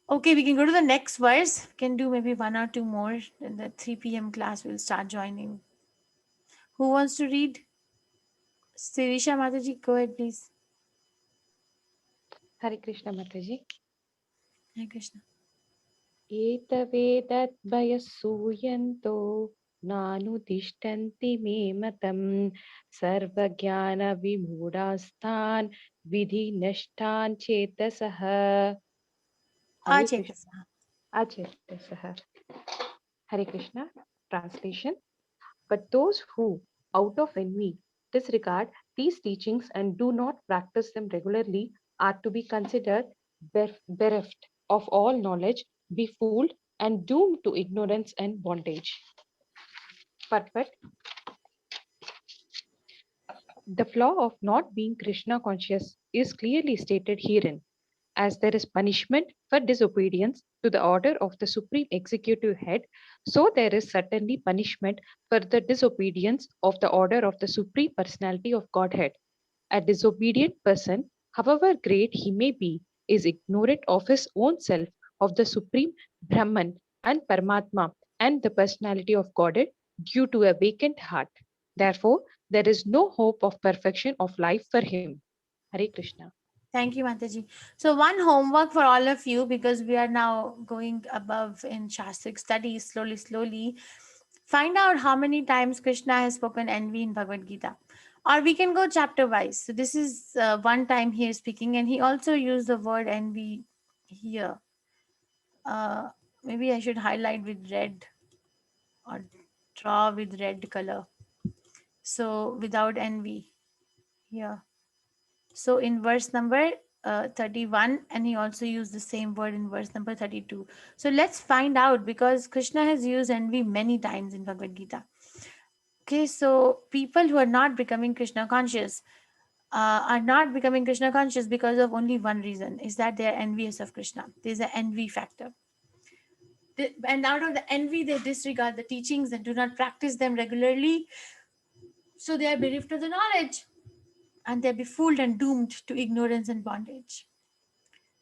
Speaker 2: Okay, we can go to the next verse. We can do maybe 1 or 2 more. In the 3 p.m. class, we'll start joining. Who wants to read? Sirisha Mataji, go ahead, please.
Speaker 5: Hare Krishna Mataji.
Speaker 2: Hare Krishna.
Speaker 5: एतवेदद्भयसूयन्तो नानुतिष्ठन्ति मे मतं सर्वज्ञानविमूढास्तान् विधिनष्टान् चेतसः अचेतसः. Hare Krishna. Translation. But those who, out of envy, disregard these teachings and do not practice them regularly are to be considered bereft of all knowledge, befooled, and doomed to ignorance and bondage. Purport. The flaw of not being Krishna conscious is clearly stated herein. As there is punishment for disobedience to the order of the Supreme Executive Head, so there is certainly punishment for the disobedience of the order of the Supreme Personality of Godhead. A disobedient person, however great he may be, is ignorant of his own self, of the Supreme Brahman and Paramatma and the personality of Godhead due to a vacant heart. Therefore, there is no hope of perfection of life for him. Hare Krishna.
Speaker 2: Thank you, Mataji. So one homework for all of you, because we are now going above in Shastric studies slowly. Find out how many times Krishna has spoken envy in Bhagavad Gita. Or we can go chapter wise. So this is one time he is speaking, and he also used the word envy here. Maybe I should highlight with red or draw with red color. So without envy here. So in verse number 31, and he also used the same word in verse number 32. So let's find out, because Krishna has used envy many times in Bhagavad Gita. Okay, so people who are not becoming Krishna conscious are not becoming Krishna conscious because of only one reason, is that they are envious of Krishna. There's an envy factor. And out of the envy, they disregard the teachings and do not practice them regularly. So they are bereft of the knowledge, and they're befooled and doomed to ignorance and bondage.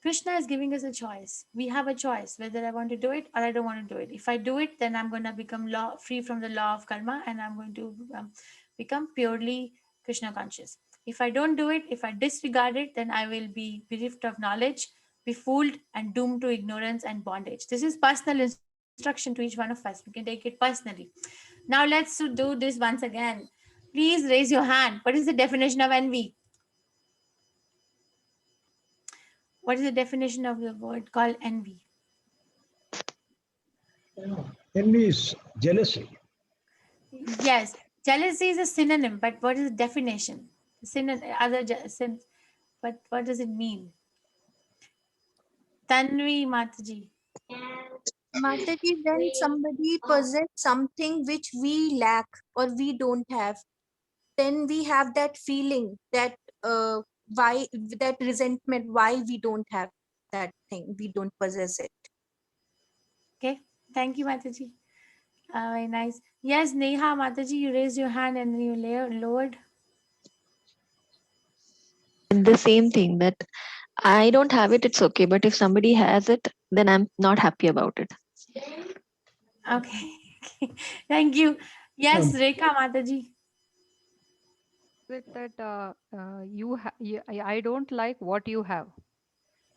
Speaker 2: Krishna is giving us a choice. We have a choice whether I want to do it or I don't want to do it. If I do it, then I'm going to become free from the law of karma, and I'm going to become purely Krishna conscious. If I don't do it, if I disregard it, then I will be bereft of knowledge, befooled, and doomed to ignorance and bondage. This is personal instruction to each one of us. We can take it personally. Now let's do this once again. Please raise your hand. What is the definition of envy? What is the definition of the word called envy?
Speaker 9: Envy is jealousy.
Speaker 2: Yes, jealousy is a synonym, but what is the definition? But what does it mean? Tanvi Mataji.
Speaker 16: Mataji, when somebody possesses something which we lack or we don't have, then we have that feeling that why that resentment, why we don't have that thing, we don't possess it.
Speaker 2: Okay, thank you, Mataji. Very nice. Yes, Neha Mataji, you raised your hand and you lowered.
Speaker 3: And the same thing, that I don't have it, it's okay. But if somebody has it, then I'm not happy about it.
Speaker 2: Okay. Thank you. Yes, Rekha Mataji.
Speaker 7: With that, I don't like what you have.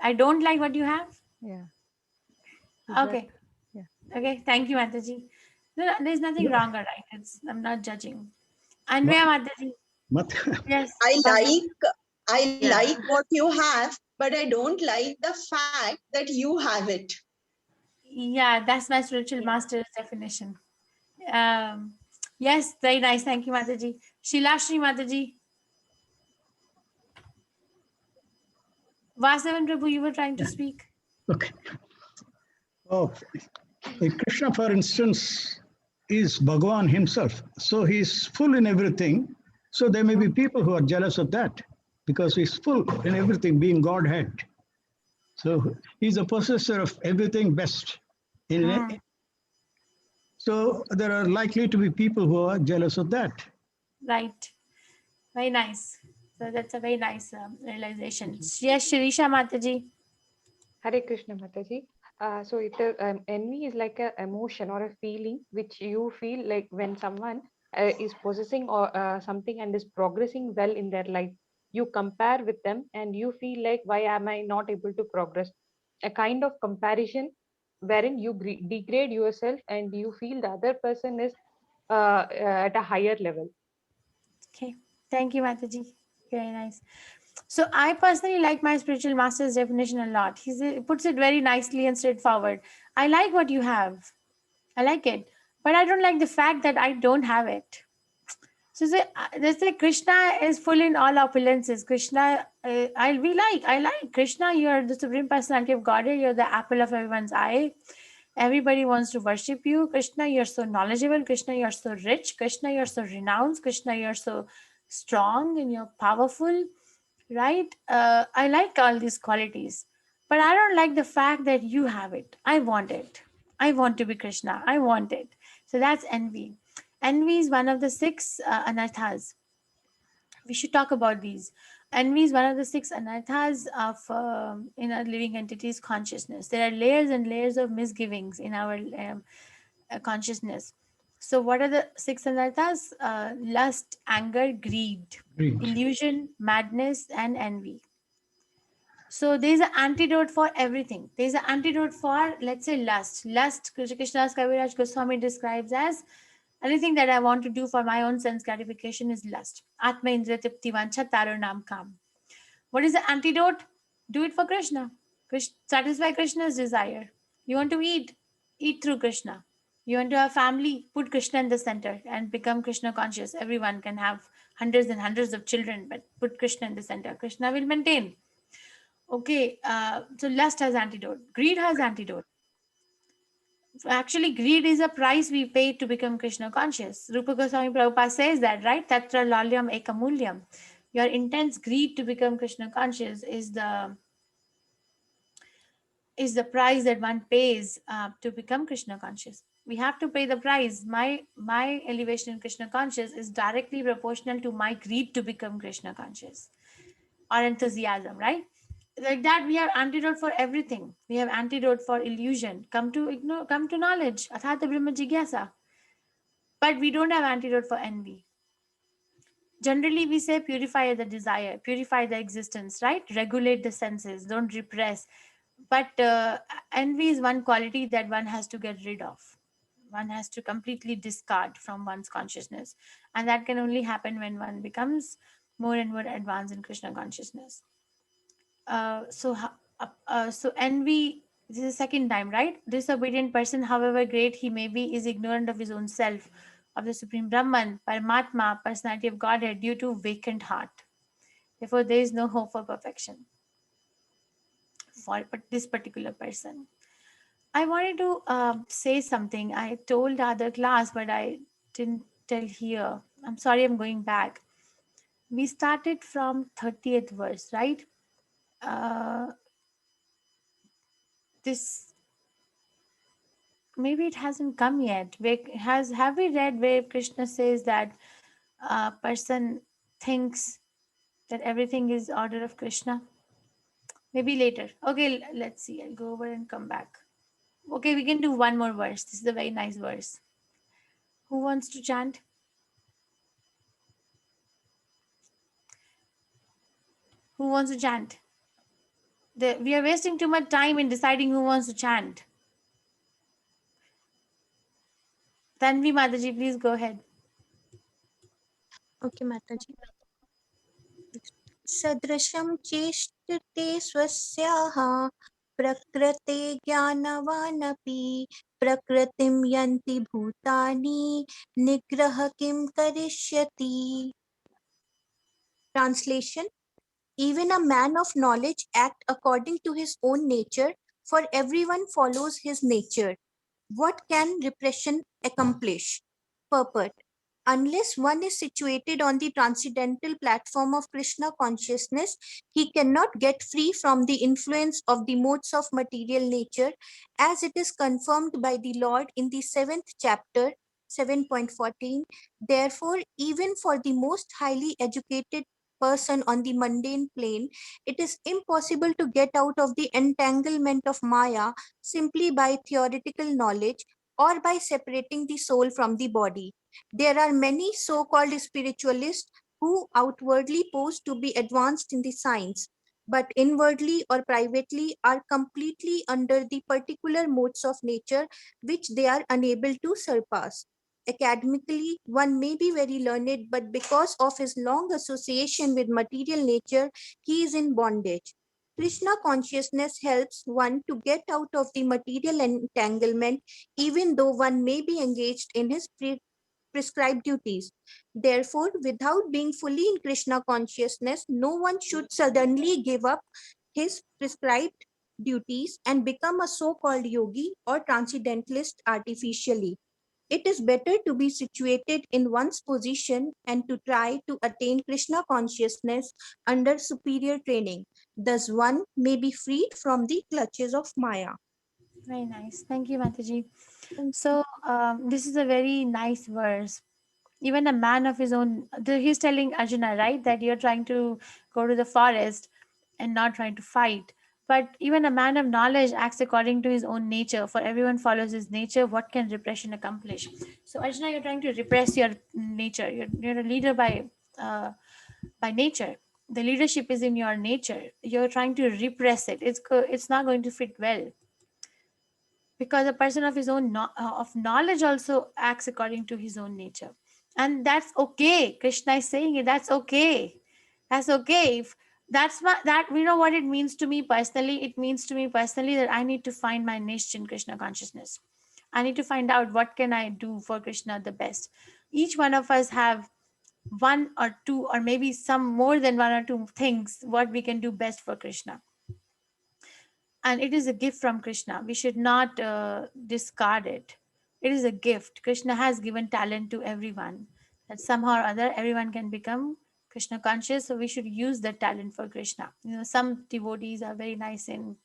Speaker 2: I don't like what you have?
Speaker 7: Yeah.
Speaker 2: Okay.
Speaker 7: Yeah.
Speaker 2: Okay. Thank you, Mataji. No, there's nothing wrong or right. I'm not judging. Anvaya Mataji. Yes.
Speaker 13: I like what you have, but I don't like the fact that you have it.
Speaker 2: Yeah, that's my spiritual master's definition. Yes, very nice. Thank you, Mataji. Shilashri Mataji. Vasavan Prabhu, you were trying to speak.
Speaker 9: Okay. Oh, Krishna, for instance, is Bhagavan himself. So he's full in everything. So there may be people who are jealous of that because he's full in everything, being Godhead. So he's a possessor of everything best. So there are likely to be people who are jealous of that.
Speaker 2: Right. Very nice. So that's a very nice realization. Yes, Shirisha Mataji.
Speaker 5: Hare Krishna Mataji. So envy is like an emotion or a feeling which you feel like when someone is possessing or something and is progressing well in their life. You compare with them and you feel like, why am I not able to progress? A kind of comparison wherein you degrade yourself and you feel the other person is at a higher level.
Speaker 2: Okay. Thank you, Mataji. Very nice. So I personally like my spiritual master's definition a lot. He puts it very nicely and straightforward. I like what you have. I like it. But I don't like the fact that I don't have it. So they say Krishna is full in all opulences. Krishna, I like Krishna. You are the Supreme Personality of Godhead. You're the apple of everyone's eye. Everybody wants to worship you. Krishna, you're so knowledgeable. Krishna, you're so rich. Krishna, you're so renowned. Krishna, you're so strong and you're powerful, right? I like all these qualities, but I don't like the fact that you have it. I want it. I want to be Krishna. I want it. So that's envy. Envy is one of the six anarthas. We should talk about these. Envy is one of the six anarthas of in a living entity's consciousness. There are layers and layers of misgivings in our consciousness. So, what are the six anarthas? Lust, anger, greed, illusion, madness, and envy. So, there is an antidote for everything. There is an antidote for, let's say, lust. Lust, Krishnadas Kaviraj Goswami describes as anything that I want to do for my own sense gratification is lust. Atma Indra Tipti Vancha Taro Nam Kam. What is the antidote? Do it for Krishna. Satisfy Krishna's desire. You want to eat? Eat through Krishna. You want to have family? Put Krishna in the center and become Krishna conscious. Everyone can have hundreds and hundreds of children, but put Krishna in the center. Krishna will maintain. Okay, so lust has antidote. Greed has antidote. Actually, greed is a price we pay to become Krishna conscious. Rupa Goswami Prabhupada says that, right? Tatra lalyam ekamulyam. Your intense greed to become Krishna conscious is the price that one pays to become Krishna conscious. We have to pay the price. My elevation in Krishna conscious is directly proportional to my greed to become Krishna conscious or enthusiasm, right? Like that, we have antidote for everything. We have antidote for illusion. Come to knowledge. Athata Brahma Jigyasa. But we don't have antidote for envy. Generally, we say purify the desire, purify the existence, right? Regulate the senses, don't repress. But envy is one quality that one has to get rid of. One has to completely discard from one's consciousness. And that can only happen when one becomes more and more advanced in Krishna consciousness. So envy, this is the second time, right? Disobedient person, however great he may be, is ignorant of his own self, of the Supreme Brahman, Paramatma, personality of Godhead, due to vacant heart. Therefore, there is no hope for perfection for this particular person. I wanted to say something. I told the other class, but I didn't tell here. I'm sorry, I'm going back. We started from 30th verse, right? This maybe it hasn't come yet. Have we read where Krishna says that a person thinks that everything is order of Krishna? Maybe later. Okay, let's see. I'll go over and come back. Okay, we can do one more verse. This is a very nice verse. Who wants to chant? Who wants to chant? We are wasting too much time in deciding who wants to chant. Tanvi Mataji, please go ahead.
Speaker 16: Okay, Mataji. Sadrisham cheshtate swasyaha prakrate jnanavanapi prakritim yanti bhutani nigraha kim karishyati. Translation: even a man of knowledge acts according to his own nature, for everyone follows his nature. What can repression accomplish? Purport: Unless one is situated on the transcendental platform of Krishna consciousness, he cannot get free from the influence of the modes of material nature, as it is confirmed by the Lord in the 7th chapter, 7.14. Therefore, even for the most highly educated person on the mundane plane, it is impossible to get out of the entanglement of Maya simply by theoretical knowledge or by separating the soul from the body. There are many so-called spiritualists who outwardly pose to be advanced in the science, but inwardly or privately are completely under the particular modes of nature which they are unable to surpass. Academically, one may be very learned, but because of his long association with material nature, he is in bondage. Krishna consciousness helps one to get out of the material entanglement, even though one may be engaged in his prescribed duties. Therefore, without being fully in Krishna consciousness, no one should suddenly give up his prescribed duties and become a so-called yogi or transcendentalist artificially. It is better to be situated in one's position and to try to attain Krishna consciousness under superior training. Thus, one may be freed from the clutches of Maya.
Speaker 2: Very nice. Thank you, Mataji. So this is a very nice verse. Even a man of his own, he's telling Arjuna, right, that you're trying to go to the forest and not trying to fight. But even a man of knowledge acts according to his own nature. For everyone follows his nature. What can repression accomplish? So Arjuna, you're trying to repress your nature. You're a leader by nature. The leadership is in your nature. You're trying to repress it. It's not going to fit well, because a person of his own of knowledge also acts according to his own nature, and that's okay. Krishna is saying it. That's okay. That's okay. If that we know what it means to me personally. It means to me personally that I need to find my niche in Krishna consciousness. I need to find out what can I do for Krishna the best. Each one of us have one or two or maybe some more than one or two things what we can do best for Krishna, and it is a gift from Krishna. We should not discard it. It is a gift. Krishna has given talent to everyone, that somehow or other everyone can become Krishna conscious. So we should use that talent for Krishna. Some devotees are very nice in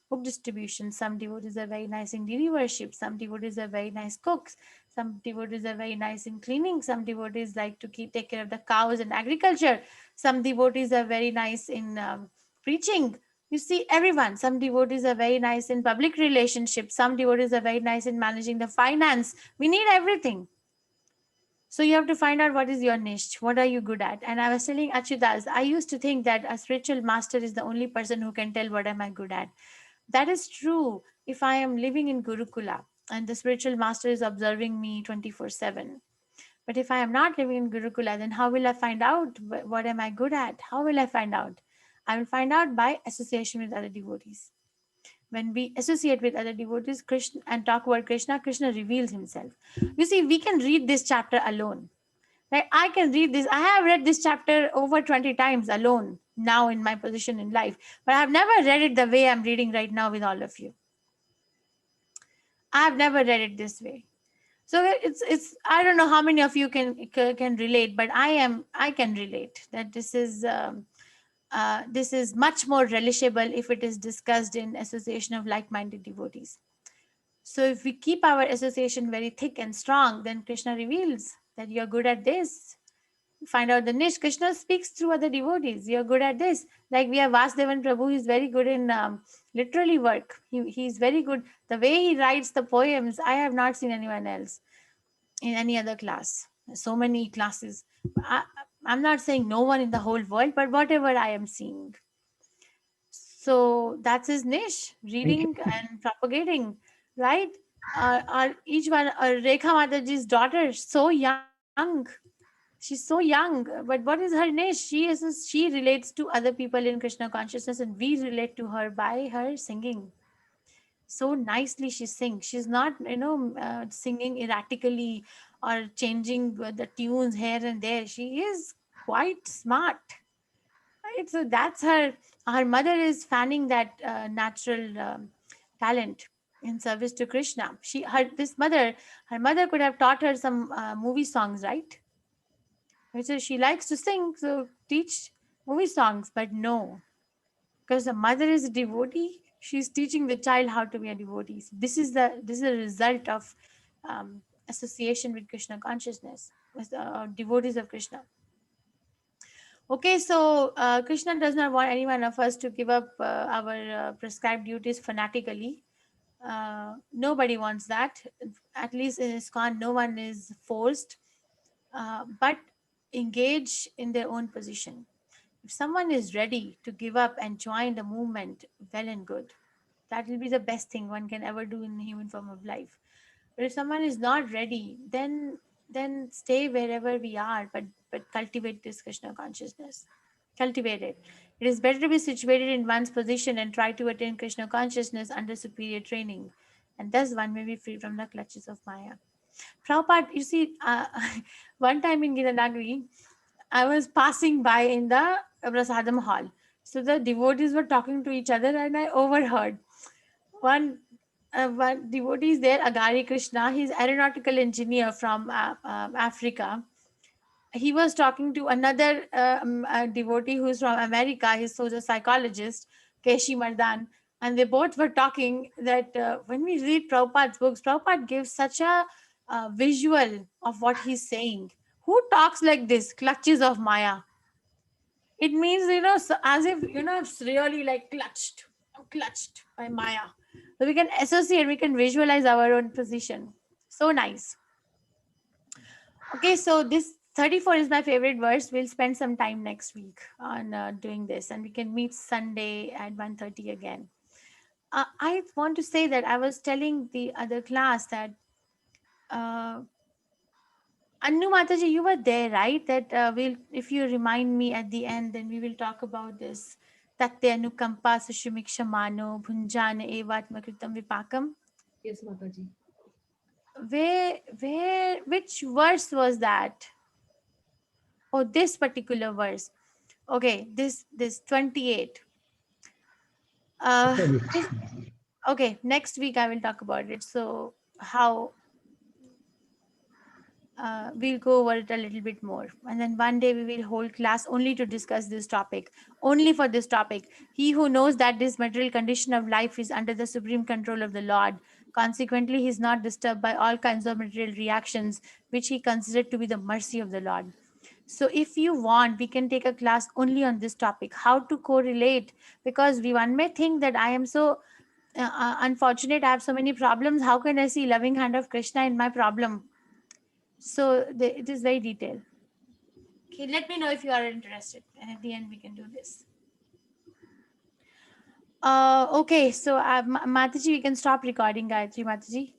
Speaker 2: book distribution. Some devotees are very nice in deity worship. Some devotees are very nice cooks. Some devotees are very nice in cleaning. Some devotees like to take care of the cows and agriculture. Some devotees are very nice in preaching. You see, everyone. Some devotees are very nice in public relationships. Some devotees are very nice in managing the finance. We need everything. So you have to find out what is your niche. What are you good at? And I was telling Achudas, I used to think that a spiritual master is the only person who can tell what am I good at. That is true if I am living in Gurukula and the spiritual master is observing me 24/7. But if I am not living in Gurukula, then how will I find out what am I good at? How will I find out? I will find out by association with other devotees. When we associate with other devotees, Krishna, and talk about Krishna, Krishna reveals himself. You see, we can read this chapter alone. Like I can read this. I have read this chapter over 20 times alone now in my position in life, but I've never read it the way I'm reading right now with all of you. I've never read it this way. So it's I don't know how many of you can relate, but I can relate that this is much more relishable if it is discussed in association of like-minded devotees. So if we keep our association very thick and strong, then Krishna reveals that you're good at this. Find out the niche. Krishna speaks through other devotees. You're good at this. Like we have Vasudevan Prabhu, he's very good in literary work. He's very good. The way he writes the poems, I have not seen anyone else in any other class. So many classes. I'm not saying no one in the whole world, but whatever I am seeing. So that's his niche, reading and propagating, right? Each one, Rekha Mataji's daughter, so young. She's so young, but what is her niche? She relates to other people in Krishna consciousness, and we relate to her by her singing. So nicely she sings. She's not, singing erratically or changing the tunes here and there. She is quite smart. Right? So that's her. Her mother is fanning that natural talent in service to Krishna. Her mother could have taught her some movie songs, right? Which is, she likes to sing, so teach movie songs, but no, because the mother is a devotee, she's teaching the child how to be a devotee. So this is a result of association with Krishna consciousness, with devotees of Krishna. Okay, so Krishna does not want any one of us to give up our prescribed duties fanatically. Nobody wants that. At least in ISKCON, no one is forced, but engage in their own position. If someone is ready to give up and join the movement, well and good. That will be the best thing one can ever do in the human form of life. But if someone is not ready, then stay wherever we are, but cultivate this Krishna consciousness. Cultivate it. It is better to be situated in one's position and try to attain Krishna consciousness under superior training, and thus one may be free from the clutches of Maya. Prabhupada, you see, one time in Gitanagari, I was passing by in the Prasadam hall. So the devotees were talking to each other, and I overheard one devotee is there, Agari Krishna. He's aeronautical engineer from Africa. He was talking to another devotee who's from America. He's a psychologist, Keshi Mardan. And they both were talking that when we read Prabhupada's books, Prabhupada gives such a visual of what he's saying. Who talks like this? Clutches of Maya. It means, so as if, it's really like clutched by Maya. So we can associate, we can visualize our own position. So nice. Okay, so this 34 is my favorite verse. We'll spend some time next week on doing this, and we can meet Sunday at 1:30 again. I want to say that I was telling the other class that Annu Mataji, you were there, right? That if you remind me at the end, then we will talk about this. Tatya anukampa sushimikshamano bhunjana evatmakritam vipakam.
Speaker 8: Yes, Mataji.
Speaker 2: Which verse was that? Oh, this particular verse. Okay, this 28. Okay, next week I will talk about it. So how we'll go over it a little bit more, and then one day we will hold class only to discuss this topic, only for this topic. He who knows that this material condition of life is under the supreme control of the Lord, consequently he is not disturbed by all kinds of material reactions which he considered to be the mercy of the Lord. So if you want, we can take a class only on this topic, how to correlate, because one may think that I am so unfortunate, I have so many problems, how can I see loving hand of Krishna in my problem? So it is very detailed. Okay, let me know if you are interested, and at the end we can do this. Okay, so Mataji, we can stop recording, Gayatri Mataji.